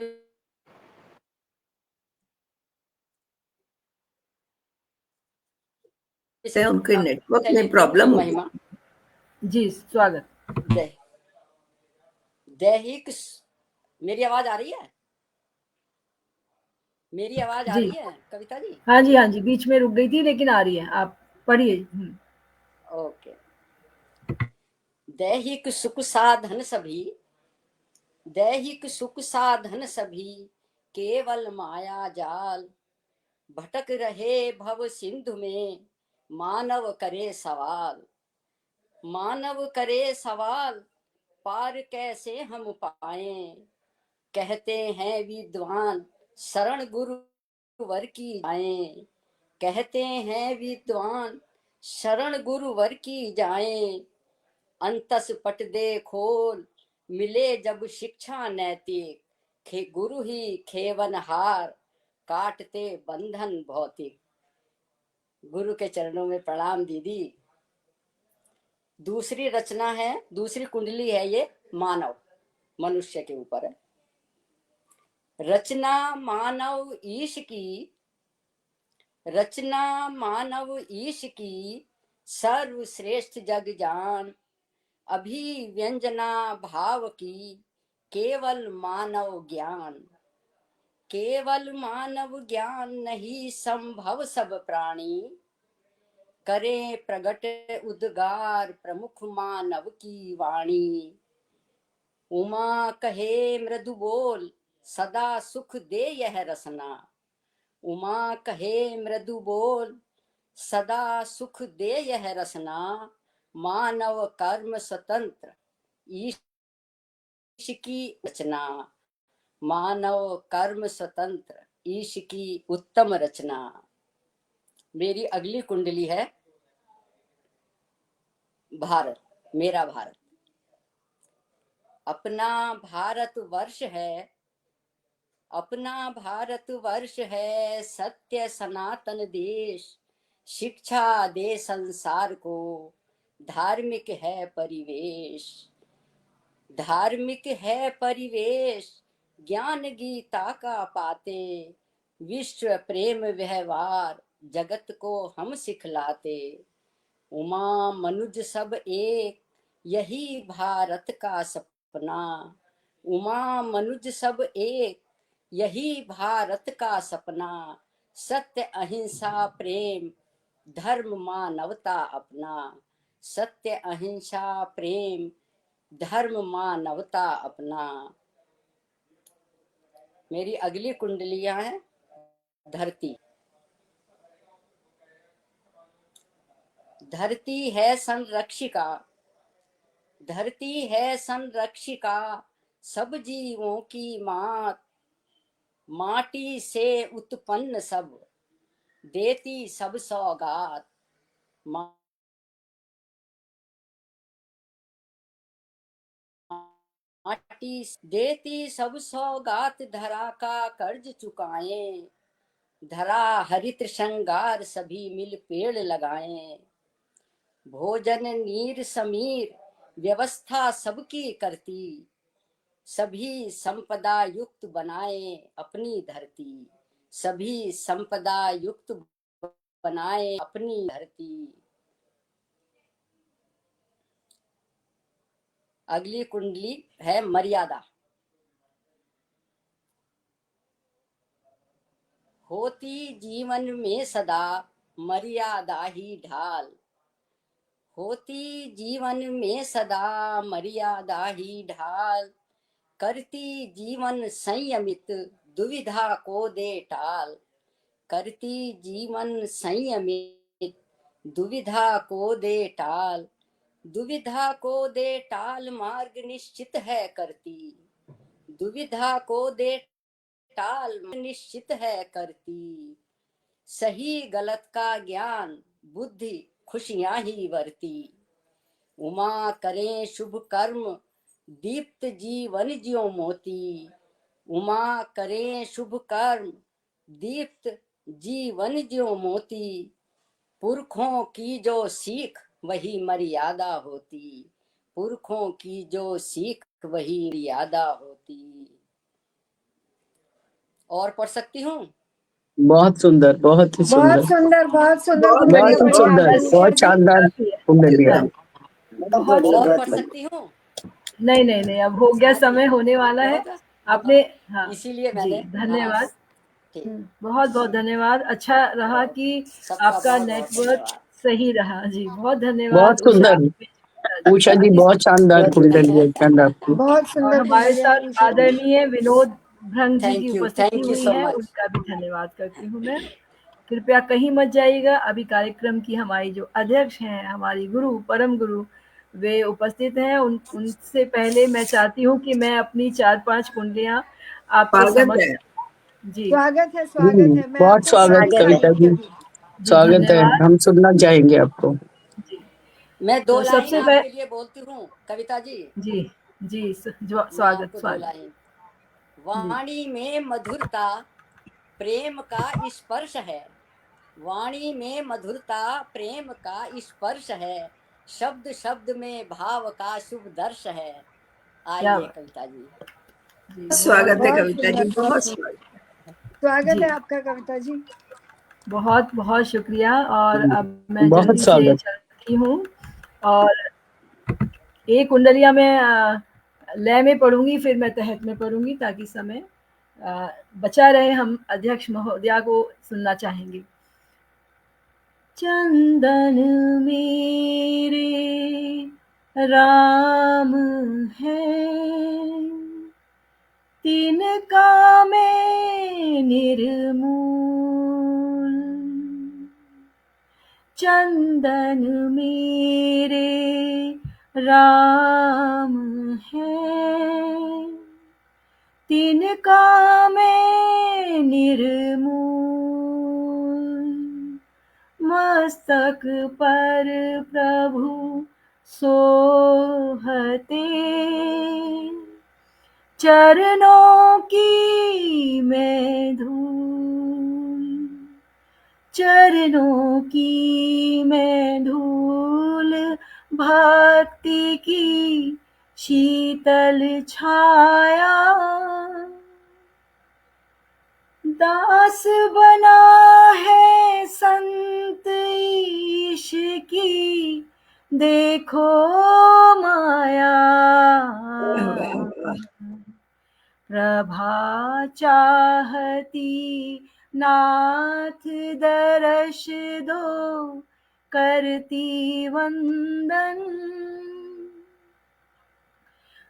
से उनके नेटवर्क चलिए, में प्रॉब्लम हो महिमा जी, स्वागत। दैहिक, मेरी आवाज आ रही है? मेरी आवाज आ जी। रही है कविता जी? हाँ जी, हाँ जी, बीच में रुक गई थी लेकिन आ रही है, आप पढ़िए। ओके। दैहिक सुख साधन सभी, दैहिक सुख साधन सभी केवल माया जाल, भटक रहे भव सिंधु में मानव करे सवाल, मानव करे सवाल पार कैसे हम पाए, कहते हैं विद्वान शरण गुरु वर की जाएं, कहते हैं विद्वान शरण गुरु वर की जाएं, अंतस पट दे खोल मिले जब शिक्षा नैतिक, खे गुरु ही खेवनहार काटते बंधन भौतिक। गुरु के चरणों में प्रणाम दीदी। दूसरी रचना है, दूसरी कुंडली है, ये मानव मनुष्य के ऊपर है। रचना मानव ईश की, रचना मानव ईश की सर्वश्रेष्ठ जग जान, अभिव्यंजना भाव की केवल मानव ज्ञान, केवल मानव ज्ञान नहीं संभव सब प्राणी, करें प्रगट उद्गार प्रमुख मानव की वाणी, उमा कहे मृदु बोल सदा सुख दे यह रसना, उमा कहे मृदु बोल सदा सुख दे यह रसना, मानव कर्म स्वतंत्र ईश की रचना, मानव कर्म स्वतंत्र ईश की उत्तम रचना। मेरी अगली कुंडली है भारत, मेरा भारत। अपना भारत वर्ष है, अपना भारत वर्ष है सत्य सनातन देश, शिक्षा दे संसार को धार्मिक है परिवेश, धार्मिक है परिवेश ज्ञान गीता का पाते, विश्व प्रेम व्यवहार जगत को हम सिखलाते, उमा मनुज सब एक यही भारत का सपना, उमा मनुज सब एक यही भारत का सपना, सत्य अहिंसा प्रेम धर्म मानवता अपना, सत्य अहिंसा प्रेम धर्म मानवता अपना। मेरी अगली कुंडलियां हैं धरती। धरती है संरक्षिका, धरती है संरक्षिका सब जीवों की मात, माटी से उत्पन्न सब देती सब सौगात, माटी देती सब सौगात धरा का कर्ज चुकाएं, धरा हरित श्रृंगार सभी मिल पेड़ लगाएं, भोजन नीर समीर व्यवस्था सबकी करती, सभी संपदा युक्त बनाए अपनी धरती, सभी संपदा युक्त बनाए अपनी धरती। अगली कुंडली है मर्यादा। होती जीवन में सदा मर्यादा ही ढाल, होती जीवन में सदा मर्यादा ही ढाल, करती जीवन संयमित दुविधा को दे टाल, करती जीवन संयमित दुविधा को दे टाल, दुविधा को दे टाल मार्ग निश्चित है करती, दुविधा को दे टाल निश्चित है करती, सही गलत का ज्ञान बुद्धि खुशियां ही वरती, उमा करें शुभ कर्म दीप्त जीवन ज्यो मोती, उमा करें शुभ कर्म दीप्त जीवन ज्यो मोती, पुरखों की जो सीख वही मर्यादा होती, पुरखों की जो सीख वही मर्यादा होती। और पढ़ सकती हूँ? बहुत सुंदर, बहुत ही बहुत सुंदर, सुंदर, बहुत सुंदर बहुत कुंडलिया बढ़िया, बहुत ही पढ़ी बहुत सुंदर, आदरणीय बढ़िया, बहुत सर जी। शानदार कुंडलिया। बहुत बहुत बढ़िया, और सुंदर। बहुत पढ़ बढ़िया। सकती हूँ? नहीं नहीं नहीं, अब हो गया, हाँ समय जी, होने वाला है। बहुत आपने, हाँ इसीलिए जी, मैंने, हाँ धन्यवाद, ठीक, बहुत बहुत धन्यवाद। अच्छा रहा कि सबका आपका बहुत बहुत नेटवर्क धन्यवाद। सही रहा जी। बहुत धन्यवाद बहुत उषा सुंदर, जी। उषा जी बहुत शानदार बहुत बढ़िया। कुंडलिया चंद आपकी। बहुत और सुंदर हमारे कुंडलिया साथ उषा जी। आदरणीय विनोद भ्रंग जी की उपस्थिति थैंक यू हुई सो है, मच। उनका भी धन्यवाद करती हूँ मैं। कृपया कहीं मत जाइएगा, अभी कार्यक्रम की हमारी जो अध्यक्ष हैं, हमारी गुरु, परम गुरु, वे उपस्थित हैं। उनसे पहले मैं चाहती हूँ कि मैं अपनी 4-5 कुंडलियाँ आपके स्वागत समक्ष, है। जी स्वागत है, स्वागत है। मैं बहुत आपको स्वागत स्वागत है। कविता सुनाऊंगी जी, अभी। जी स्वागत है, धन्यवाद हम सुनना चाहेंगे आपको। जी। मैं 2 तो लाइन सबसे पहले, आपके लिए बोलती हूँ कविता जी। जी जी, मैं स्वागत आपको 2 स्वागत लाइन। जी। वाणी में मधुरता प्रेम का स्पर्श है, वाणी में मधुरता प्रेम का स्पर्श है, शब्द शब्द में भाव का शुभ दर्श है। क्या आइए बात कविता जी। जी, बहुत स्वागत है बहुत कविता सुंदर, जी, बहुत बहुत सुंदर। स्वागत। स्वागत जी, है आपका कविता जी। बहुत बहुत शुक्रिया। और अब मैं बहुत जल्दी से स्वागत। चलती हूँ, और एक कुंडलिया में लय में पढ़ूंगी, फिर मैं तहत में पढ़ूंगी, ताकि समय बचा रहे। हम अध्यक्ष महोदया को सुनना चाहेंगे। चंदन मेरे राम है, तिनका मैं निर्मूल, चंदन मेरे राम है, तिनका मैं निर्मूल, मस्तक पर प्रभु सोहते, चरणों की मैं धूल, चरणों की मैं धूल, भक्ति की शीतल छाया, दास बना है संत ईश की, देखो माया, वाह, वाह, वाह। प्रभा चाहती नाथ दर्श दो, करती वंदन,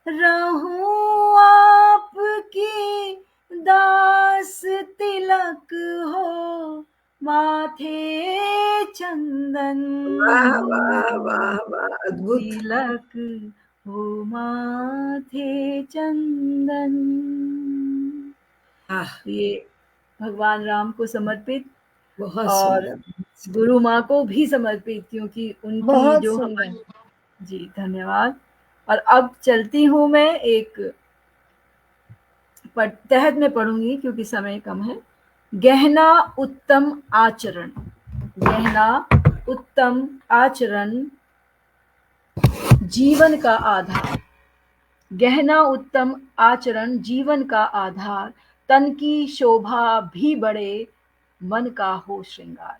रहूं आपकी दास, तिलक हो माथे चंदन, वाह, वाह, वाह, वाह, अद्भुत। तिलक हो माथे चंदन। आह, तो ये भगवान राम को समर्पित, बहुत और सुंदर। गुरु माँ को भी समर्पित, क्योंकि उनकी बहुत जो सुंदर। जी धन्यवाद। और अब चलती हूँ मैं एक तहत में पढ़ूंगी, क्योंकि समय कम है। गहना उत्तम आचरण, गहना उत्तम आचरण जीवन का आधार, गहना उत्तम आचरण जीवन का आधार, तन की शोभा भी बढ़े, मन का हो श्रृंगार,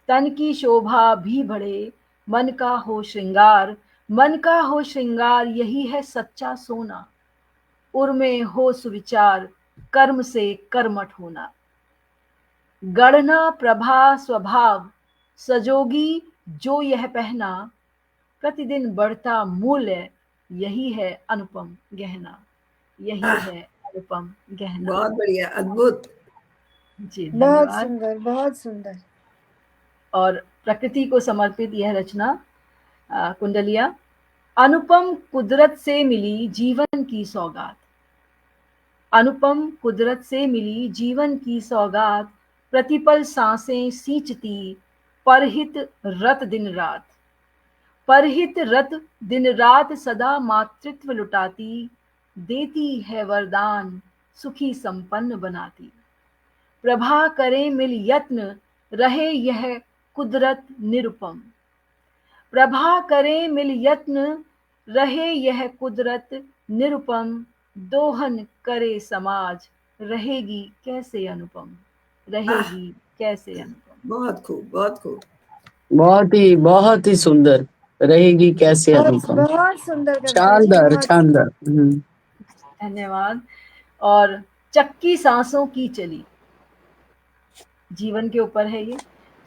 तन की शोभा भी बढ़े, मन का हो श्रृंगार, मन का हो श्रृंगार, यही है सच्चा सोना, उर्मे हो सुविचार, कर्म से कर्मठ होना, गढ़ना प्रभा स्वभाव, सजोगी जो यह पहना, प्रतिदिन बढ़ता मूल्य, यही है अनुपम गहना, यही आह, है अनुपम गहना। बहुत बढ़िया, अद्भुत। जी बहुत धन्यवाद। सुंदर, बहुत सुंदर। और प्रकृति को समर्पित यह रचना, कुंडलिया। अनुपम कुदरत से मिली जीवन की सौगात, अनुपम कुदरत से मिली जीवन की सौगात, प्रतिपल सांसें सींचती, परहित रत दिन रात, परहित रत दिन रात सदा मातृत्व लुटाती, देती है वरदान सुखी संपन्न बनाती, प्रभा करे मिल यत्न, रहे यह कुदरत निरुपम, प्रभा करे मिल यत्न, रहे यह कुदरत निरुपम, दोहन करे समाज, रहेगी कैसे अनुपम, रहेगी कैसे अनुपम। बहुत खूब, बहुत खूब। बहुत ही सुंदर रहेगी कैसे अनुपम। बहुत सुंदर कविता जी, शानदार बहुत शानदार। धन्यवाद। और चक्की सांसों की चली, जीवन के ऊपर है ये।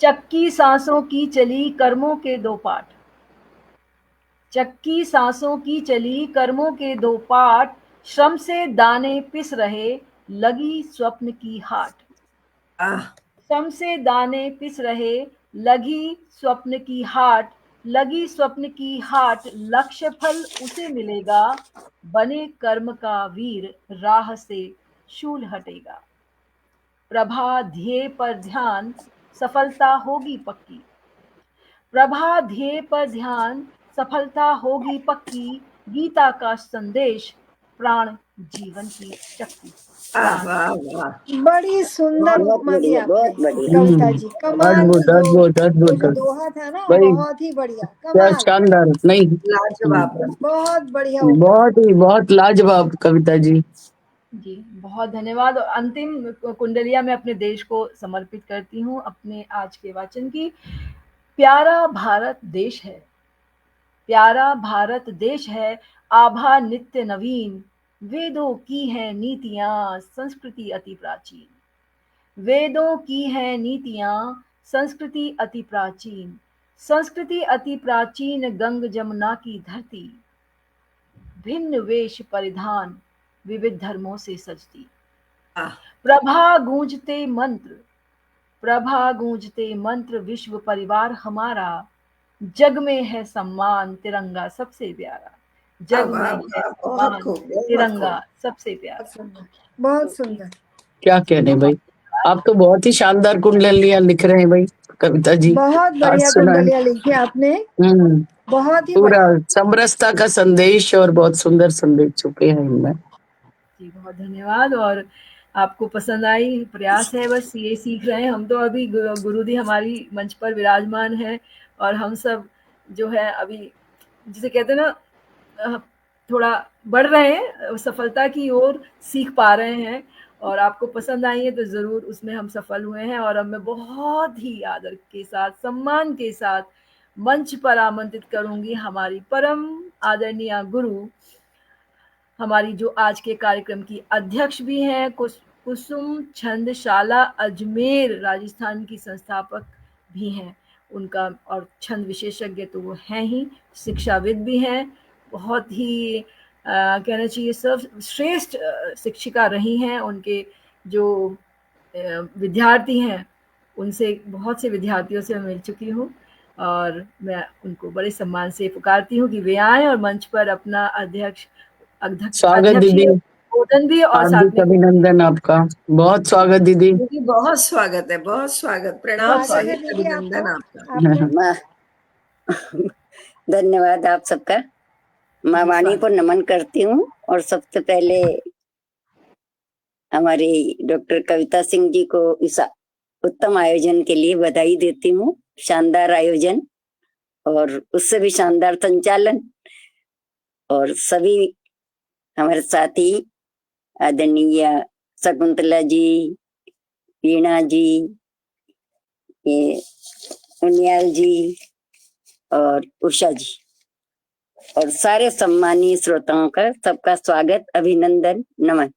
चक्की सांसों की चली कर्मों के दो पाठ, चक्की सांसों की चली कर्मों के दो पाठ, श्रम से दाने पिस रहे लगी स्वप्न की हाट। आह, श्रम से दाने पिस रहे लगी स्वप्न की हाट, लगी स्वप्न की हाट, लक्ष्य फल उसे मिलेगा, बने कर्म का वीर राह से शूल हटेगा। प्रभा ध्येय पर ध्यान सफलता होगी पक्की, प्रभा ध्येय पर ध्यान सफलता होगी पक्की, गीता का संदेश प्राण जीवन की शक्ति। प्राण वाह वाह। बड़ी सुंदर बहुत उपमा दी आपने बहुत बढ़िया। कविता जी, कमाल की। अद्भुत अद्भुत वो अद्भुत। जो दोहा था ना, भाई बहुत ही बढ़िया, क्या कमाल, शानदार। नहीं लाजवाब। बहुत बढ़िया उपमा। बहुत लाजवाब कविता जी। जी बहुत धन्यवाद। और अंतिम कुंडलिया मैं अपने देश को समर्पित करती हूँ अपने आज के वाचन की। प्यारा भारत देश है, प्यारा भारत देश है, आभा नित्य नवीन, वेदों की है नीतियां संस्कृति अति प्राचीन, वेदों की है नीतियां संस्कृति अति प्राचीन, संस्कृति अति प्राचीन गंग जमुना की धरती, भिन्न वेश परिधान विविध धर्मों से सजती, आह, प्रभा गूंजते मंत्र, प्रभा गूंजते मंत्र विश्व परिवार हमारा, जग में है सम्मान तिरंगा सबसे प्यारा, जग में वाह है वाह, बहुत सम्मान खूब, बहुत तिरंगा खूब। सबसे प्यारा। बहुत सुंदर, बहुत सुंदर। क्या कहने भाई, आप तो बहुत ही शानदार कुंडलियां लिख रहे हैं भाई कविता जी। बहुत आज बढ़िया सुना है। कुंडलियां लिखी आपने, बहुत ही पूरा बढ़िया। समरसता का संदेश और बहुत सुंदर संदेश छुपे हैं इनमें। जी बहुत धन्यवाद। और आपको पसंद आई, प्रयास है बस ये सीख रहे हैं हम तो। अभी गुरुजी हमारी मंच पर विराजमान है और हम सब जो है अभी जिसे कहते हैं ना थोड़ा बढ़ रहे हैं सफलता की ओर, सीख पा रहे हैं। और आपको पसंद आई है तो ज़रूर उसमें हम सफल हुए हैं। और अब मैं बहुत ही आदर के साथ सम्मान के साथ मंच पर आमंत्रित करूंगी हमारी परम आदरणीय गुरु, हमारी जो आज के कार्यक्रम की अध्यक्ष भी हैं, कुसुम छंदशाला अजमेर राजस्थान की संस्थापक भी हैं उनका, और छंद विशेषज्ञ तो वो हैं ही, शिक्षाविद भी हैं, बहुत ही कहना चाहिए सर्वश्रेष्ठ शिक्षिका रही हैं। उनके जो विद्यार्थी हैं उनसे, बहुत से विद्यार्थियों से मैं मिल चुकी हूँ और मैं उनको बड़े सम्मान से पुकारती हूँ कि वे आएं और मंच पर अपना स्वागत दीदी, बोधन भी और साथ हार्दिक में अभिनंदन आपका। बहुत स्वागत दीदी। दीदी बहुत स्वागत है, बहुत स्वागत, प्रणाम, बहुत स्वागत है स्वागत, दीदी अभिनंदन आपका, आपका। आपका। धन्यवाद आप सबका। माँ जी, वाणी स्वागत। को नमन करती हूँ और सबसे पहले हमारी डॉक्टर कविता सिंह जी को इस उत्तम आयोजन के लिए बधाई देती हूँ। शानदार आयोजन और उससे भी शानदार संचालन, और सभी हमारे साथी आदरणीय शकुंतला जी, वीणा जी, ये उनियाल जी और उषा जी, और सारे सम्मानीय श्रोताओं का सबका स्वागत, अभिनंदन, नमन।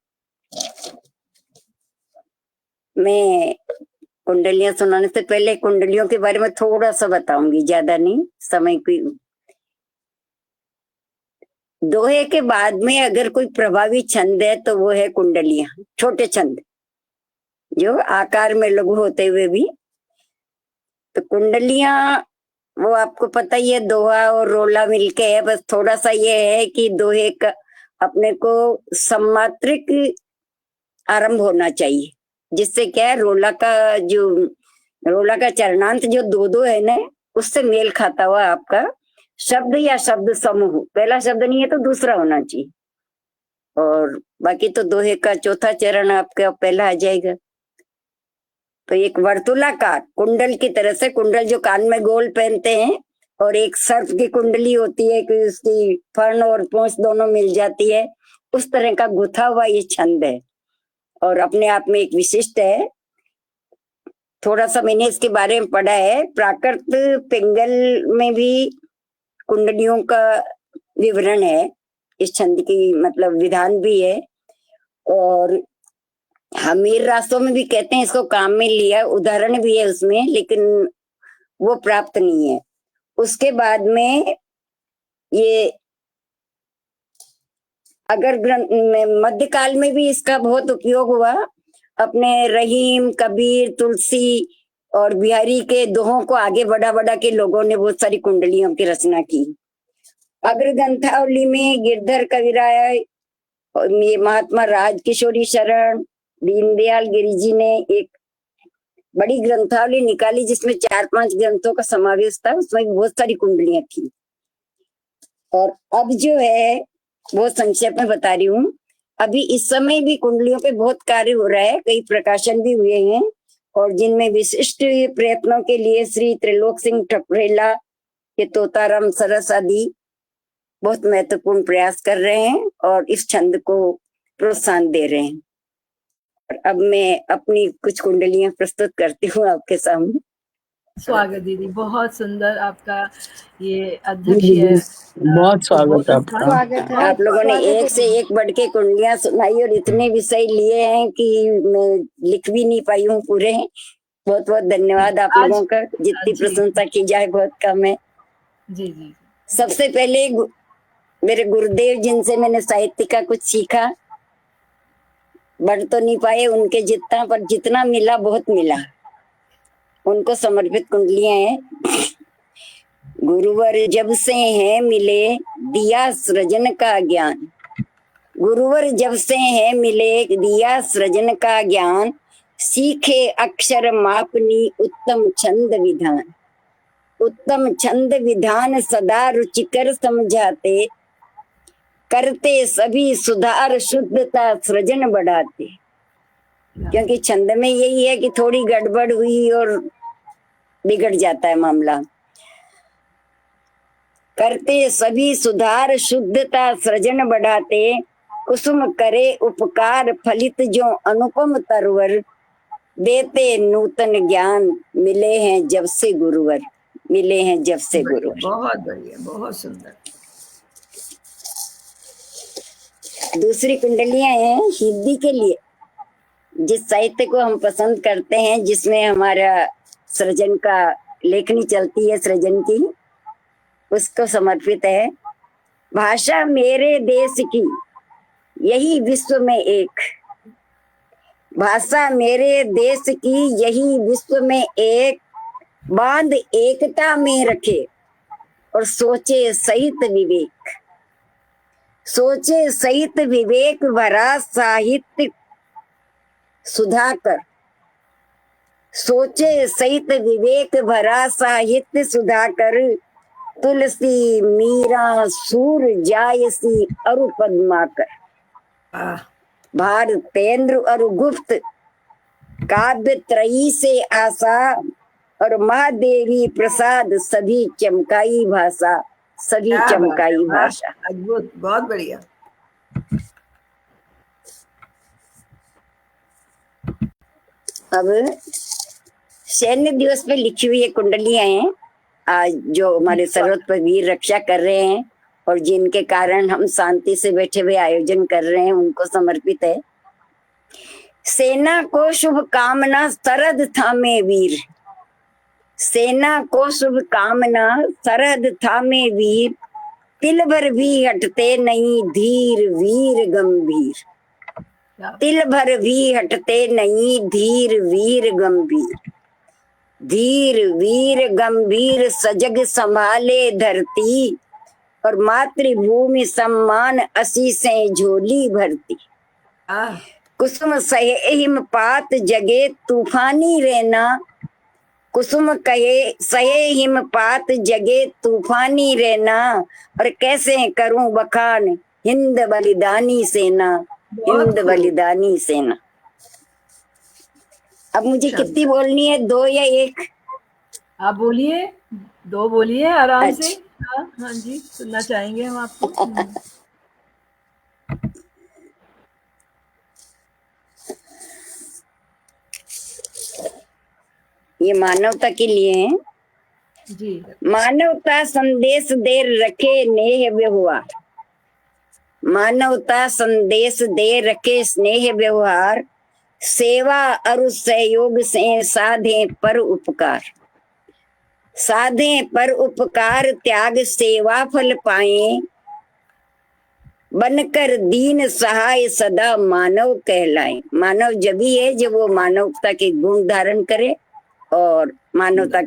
मैं कुंडलियां सुनाने से पहले कुंडलियों के बारे में थोड़ा सा बताऊंगी, ज्यादा नहीं, समय की। दोहे के बाद में अगर कोई प्रभावी छंद है तो वो है कुंडलियां, छोटे छंद जो आकार में लघु होते हुए भी। तो कुंडलियां वो आपको पता ही है, दोहा और रोला मिलके है। बस थोड़ा सा ये है कि दोहे का अपने को सम्मात्रिक आरंभ होना चाहिए, जिससे क्या है रोला का चरणांत जो दो दो है ना, उससे मेल खाता हुआ आपका शब्द या शब्द समूह, पहला शब्द नहीं है तो दूसरा होना चाहिए। और बाकी तो दोहे का चौथा चरण आपका पहला आ जाएगा। तो एक वर्तुलाकार कुंडल की तरह से, कुंडल जो कान में गोल पहनते हैं, और एक सर्प की कुंडली होती है कि उसकी फर्न और पूंछ दोनों मिल जाती है, उस तरह का गुथा हुआ ये छंद है और अपने आप में एक विशिष्ट है। थोड़ा सा मैंने इसके बारे में पढ़ा है। प्राकृत पिंगल में भी कुंडलियों का विवरण है, इस छंद की मतलब विधान भी है, और हमीर रास्तों में भी कहते हैं इसको काम में लिया, उदाहरण भी है उसमें, लेकिन वो प्राप्त नहीं है। उसके बाद में ये अगर ग्रंथ में मध्यकाल में भी इसका बहुत उपयोग हुआ। अपने रहीम, कबीर, तुलसी और बिहारी के दोहों को आगे बढ़ा के लोगों ने बहुत सारी कुंडलियों की रचना की। अग्र ग्रंथावली में गिरधर कविराय और ये महात्मा राजकिशोरी शरण, दीनदयाल गिरि जी ने एक बड़ी ग्रंथावली निकाली जिसमें 4-5 ग्रंथों का समावेश था, उसमें बहुत सारी कुंडलियां थी। और अब जो है बहुत संक्षेप में बता रही हूँ। अभी इस समय भी कुंडलियों पे बहुत कार्य हो रहा है, कई प्रकाशन भी हुए हैं, और जिनमें विशिष्ट प्रयत्नों के लिए श्री त्रिलोक सिंह ठपरेला, ये तोताराम सरस आदि बहुत महत्वपूर्ण प्रयास कर रहे हैं और इस छंद को प्रोत्साहन दे रहे हैं। और अब मैं अपनी कुछ कुंडलियां प्रस्तुत करती हूँ आपके सामने। स्वागत दीदी, बहुत सुंदर आपका ये अध्यक्षीय। बहुत स्वागत आपका। स्वागत है। आप लोगों ने स्वागत है एक से एक बढ़ के कुंडलियां सुनाई और इतने विषय लिए हैं कि मैं लिख भी नहीं पाई हूँ पूरे। बहुत बहुत धन्यवाद आप लोगों का, जितनी प्रशंसा की जाए बहुत कम है। जी जी। सबसे पहले मेरे गुरुदेव जिनसे मैंने साहित्य का कुछ सीखा, बढ़ तो नहीं पाए उनके जितना, पर जितना मिला बहुत मिला, उनको समर्पित कुंडलियां हैं। गुरुवर जब से हैं मिले दिया सृजन का ज्ञान, गुरुवर जब से हैं मिले दिया सृजन का ज्ञान, सीखे अक्षर मापनी उत्तम छंद विधान, उत्तम छंद विधान सदा रुचिकर समझाते, करते सभी सुधार शुद्धता सृजन बढ़ाते। क्योंकि छंद में यही है कि थोड़ी गड़बड़ हुई और बिगड़ जाता है मामला। करते सभी सुधार शुद्धता सृजन बढ़ाते, कुसुम करे उपकार फलित जो अनुपम तरवर, देते नूतन ज्ञान मिले हैं जब से गुरुवर, मिले हैं जब से गुरुवर। बहुत बढ़िया, बहुत सुंदर। दूसरी कुंडलियां हैं हिंदी के लिए, जिस साहित्य को हम पसंद करते हैं, जिसमें हमारा सृजन का लेखनी चलती है सृजन की, उसको समर्पित है। भाषा मेरे देश की यही विश्व में एक, भाषा मेरे देश की यही विश्व में एक, बांध एकता में रखे और सोचे सहित विवेक, सोचे सहित विवेक भरा साहित्य सुधाकर, सोचे सहित विवेक भरा साहित्य सुधाकर, तुलसी मीरा सूर जायसी अरु पद्माकर, भारतेंद्र और गुप्त काव्य त्रयी से आशा, और महादेवी प्रसाद सभी चमकाई भाषा, सभी चमकाई भाषा। अद्भुत, बहुत बढ़िया। अब सैन्य दिवस पे लिखी हुई ये कुंडलियां हैं, आज जो हमारे सरहद पर वीर रक्षा कर रहे हैं और जिनके कारण हम शांति से बैठे हुए आयोजन कर रहे हैं, उनको समर्पित है। सेना को शुभ कामना सरहद थामे वीर, सेना को शुभ कामना सरहद थामे वीर, तिल भर भी हटते नहीं धीर वीर गंभीर, तिल भर भी हटते नहीं धीर वीर गंभीर, धीर वीर गंभीर सजग संभाले धरती, और मातृभूमि सम्मान आशीषें झोली भरती, कुसुम सहे हिमपात जगे तूफानी रहना, कुसुम कहे सहे हिमपात जगे तूफानी रहना, और कैसे करूं बखान हिंद बलिदानी सेना, हिंद बलिदानी सेना। अब मुझे कितनी बोलनी है, 2 या 1? आप बोलिए, 2 बोलिए आराम से। हाँ जी, सुनना चाहेंगे हम आपको। ये मानवता के लिए है। जी। मानवता संदेश दे रखे नेह व्यवहार, मानवता संदेश दे रखे स्नेह व्यवहार, सेवा और सहयोग से साधे पर उपकार, साधे पर उपकार त्याग सेवा फल पाए, बनकर दीन सहाय सदा मानव कहलाए। मानव जब ही है जब वो मानवता के गुण धारण करे और मानवता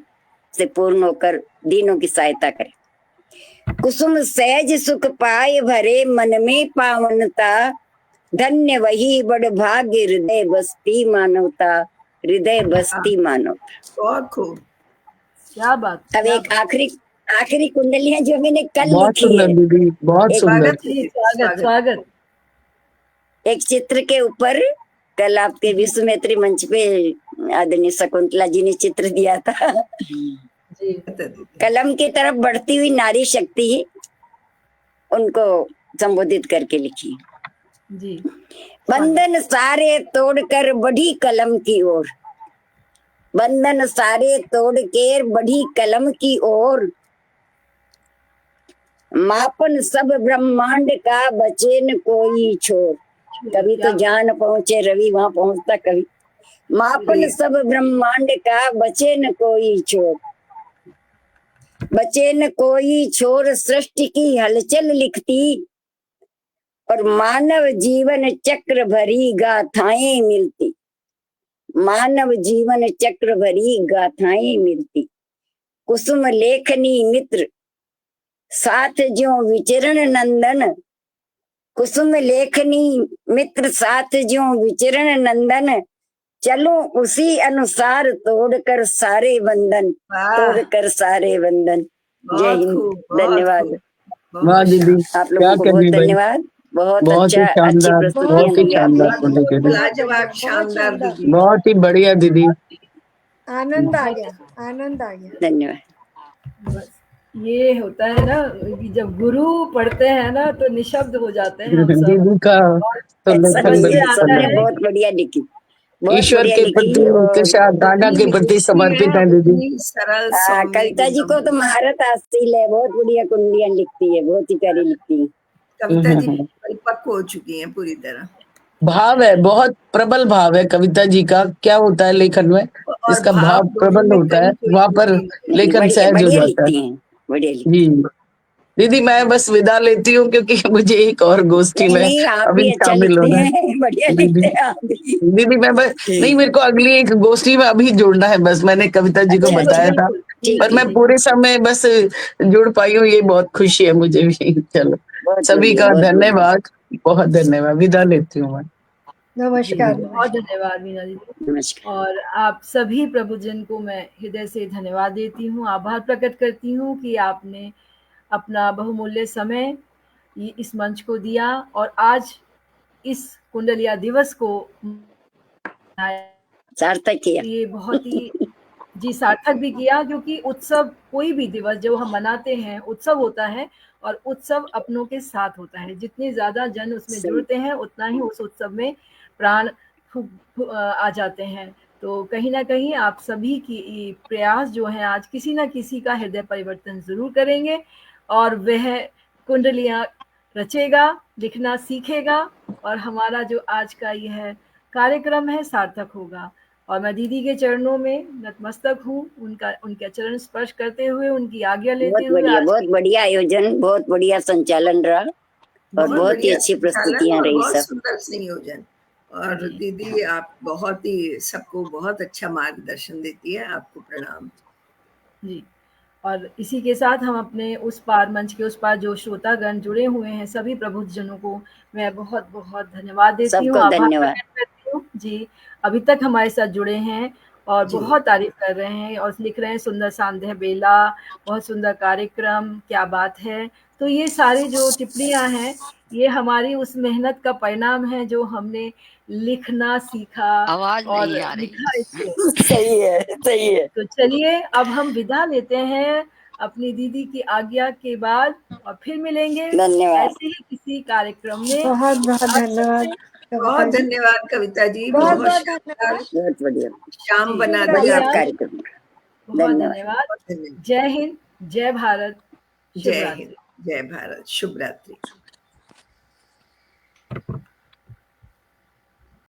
से पूर्ण होकर दीनों की सहायता करे। कुसुम सहज सुख पाए भरे मन में पावनता, धन्य वही बड़ भाग्य हृदय बसती मानवता, हृदय बसती मानवता। बहुत खूब, क्या बात। अब एक आखिरी कुंडली है जो मैंने कल बहुत लिखी है। सुंदर दीदी, बहुत सुंदर। स्वागत स्वागत। एक चित्र के ऊपर कल आपके विश्व मैत्री मंच पे आदरणीय शकुंतला जी ने चित्र दिया था। जी। कलम की तरफ बढ़ती हुई नारी शक्ति, उनको संबोधित करके लिखी। जी। बंधन सारे तोड़कर बढ़ी कलम की ओर, बंधन सारे तोड़ के बढ़ी कलम की ओर, मापन सब ब्रह्मांड का बचे न कोई छोर। कभी तो जान पहुंचे रवि वहां पहुंचता कभी। मापन सब ब्रह्मांड का बचे न कोई छोर, बचे न कोई छोर, सृष्टि की हलचल लिखती और मानव जीवन चक्र भरी गाथाएं मिलती, मानव जीवन चक्र भरी गाथाएं मिलती। कुसुम लेखनी मित्र साथ ज्यों विचरण नंदन, कुसुम लेखनी मित्र साथ ज्यों विचरण नंदन, चलो उसी अनुसार तोड़कर सारे बंधन, तोड़कर सारे बंधन। जय हिंद, धन्यवाद। वाह दीदी, आप लोगों को बहुत धन्यवाद। बहुत अच्छा, अच्छी प्रस्तुतियां दी आपने। लाजवाब, शानदार दीदी, बहुत ही बढ़िया दीदी, आनंद आ गया, आनंद आ गया। धन्यवाद। बस ये होता है ना कि जब गुरु पढ़ते हैं ना तो निशब्द हो जाते हैं हम सब। दीदी का तो सबने बहुत बढ़िया लिखी, ईश्वर के प्रति, उनके साथ दादा के प्रति समर्पित है दीदी। सरल कविता जी को तो महारत हासिल है, बहुत बढ़िया कुंडलियां लिखती है, बहुत ही प्यारी लिखती है। कविता जी परिपक्व हो चुकी हैं पूरी तरह। भाव है, बहुत प्रबल भाव है कविता जी का। क्या होता है लेखन में, इसका भाव प्रबल होता है, वहां पर लेखन सहज हो जाता है। जी दीदी, मैं बस विदा लेती हूँ क्योंकि मुझे एक और गोष्ठी में अभी शामिल होना है। दीदी मैं बस नहीं, मेरे को अगली एक गोष्ठी में अभी जुड़ना है। बस मैंने कविता जी को बताया था, पर मैं पूरे समय बस जुड़ पाई हूँ, ये बहुत खुशी है मुझे भी। चलो, सभी का धन्यवाद, बहुत धन्यवाद। विदा लेती हूँ मैं। नमस्कार। बहुत धन्यवाद मीना जी। और आप सभी प्रभुजन को मैं हृदय से धन्यवाद देती हूँ, आभार प्रकट करती हूँ कि आपने अपना बहुमूल्य समय इस मंच को दिया और आज इस कुंडलिया दिवस को सार्थक किया। ये बहुत ही जी सार्थक भी किया, क्योंकि उत्सव, कोई भी दिवस जो हम मनाते हैं उत्सव होता है और उत्सव अपनों के साथ होता है। जितने ज्यादा जन उसमें जुड़ते हैं उतना ही उस उत्सव में प्राण आ जाते हैं। तो कहीं ना कहीं आप सभी की प्रयास जो है आज किसी ना किसी का हृदय परिवर्तन जरूर करेंगे और वह कुंडलियां रचेगा, लिखना सीखेगा और हमारा जो आज का यह कार्यक्रम है सार्थक होगा। और मैं दीदी के चरणों में नतमस्तक हूँ, उनके चरण स्पर्श करते हुए, उनकी आज्ञा लेते हुए। बहुत बढ़िया आयोजन, बहुत बढ़िया संचालन रहा और बहुत ही अच्छी प्रस्तुतियां रही, बहुत सब सुंदर संयोजन। और दीदी आप बहुत ही सबको बहुत अच्छा मार्गदर्शन देती है, आपको प्रणाम जी। और इसी के साथ हम अपने उस पार, मंच के उस पार जो श्रोतागण जुड़े हुए हैं सभी प्रबुद्धजनों को मैं बहुत बहुत धन्यवाद देती हूँ, आभार प्रकट करती हूँ जी। अभी तक हमारे साथ जुड़े हैं और बहुत तारीफ कर रहे हैं और लिख रहे हैं सुंदर सांध्य बेला, बहुत सुंदर कार्यक्रम, क्या बात है। तो ये सारी जो टिप्पणियां हैं ये हमारी उस मेहनत का परिणाम है जो हमने लिखना सीखा और लिखा इसको। सही है, सही है। तो चलिए अब हम विदा लेते हैं अपनी दीदी की आज्ञा के बाद और फिर मिलेंगे ऐसे ही किसी कार्यक्रम में। बहुत बहुत धन्यवाद। बहुत धन्यवाद कविता जी, बहुत बहुत बहुत शानदार धन्यवाद। बहुत बढ़िया, शाम बना बढ़िया दिया बढ़िया कार्यक्रम। बहुत धन्यवाद। धन्यवाद। जय हिंद, जय भारत, शुभ जय रात्रि। हिंद, जय भारत, शुभ रात्रि।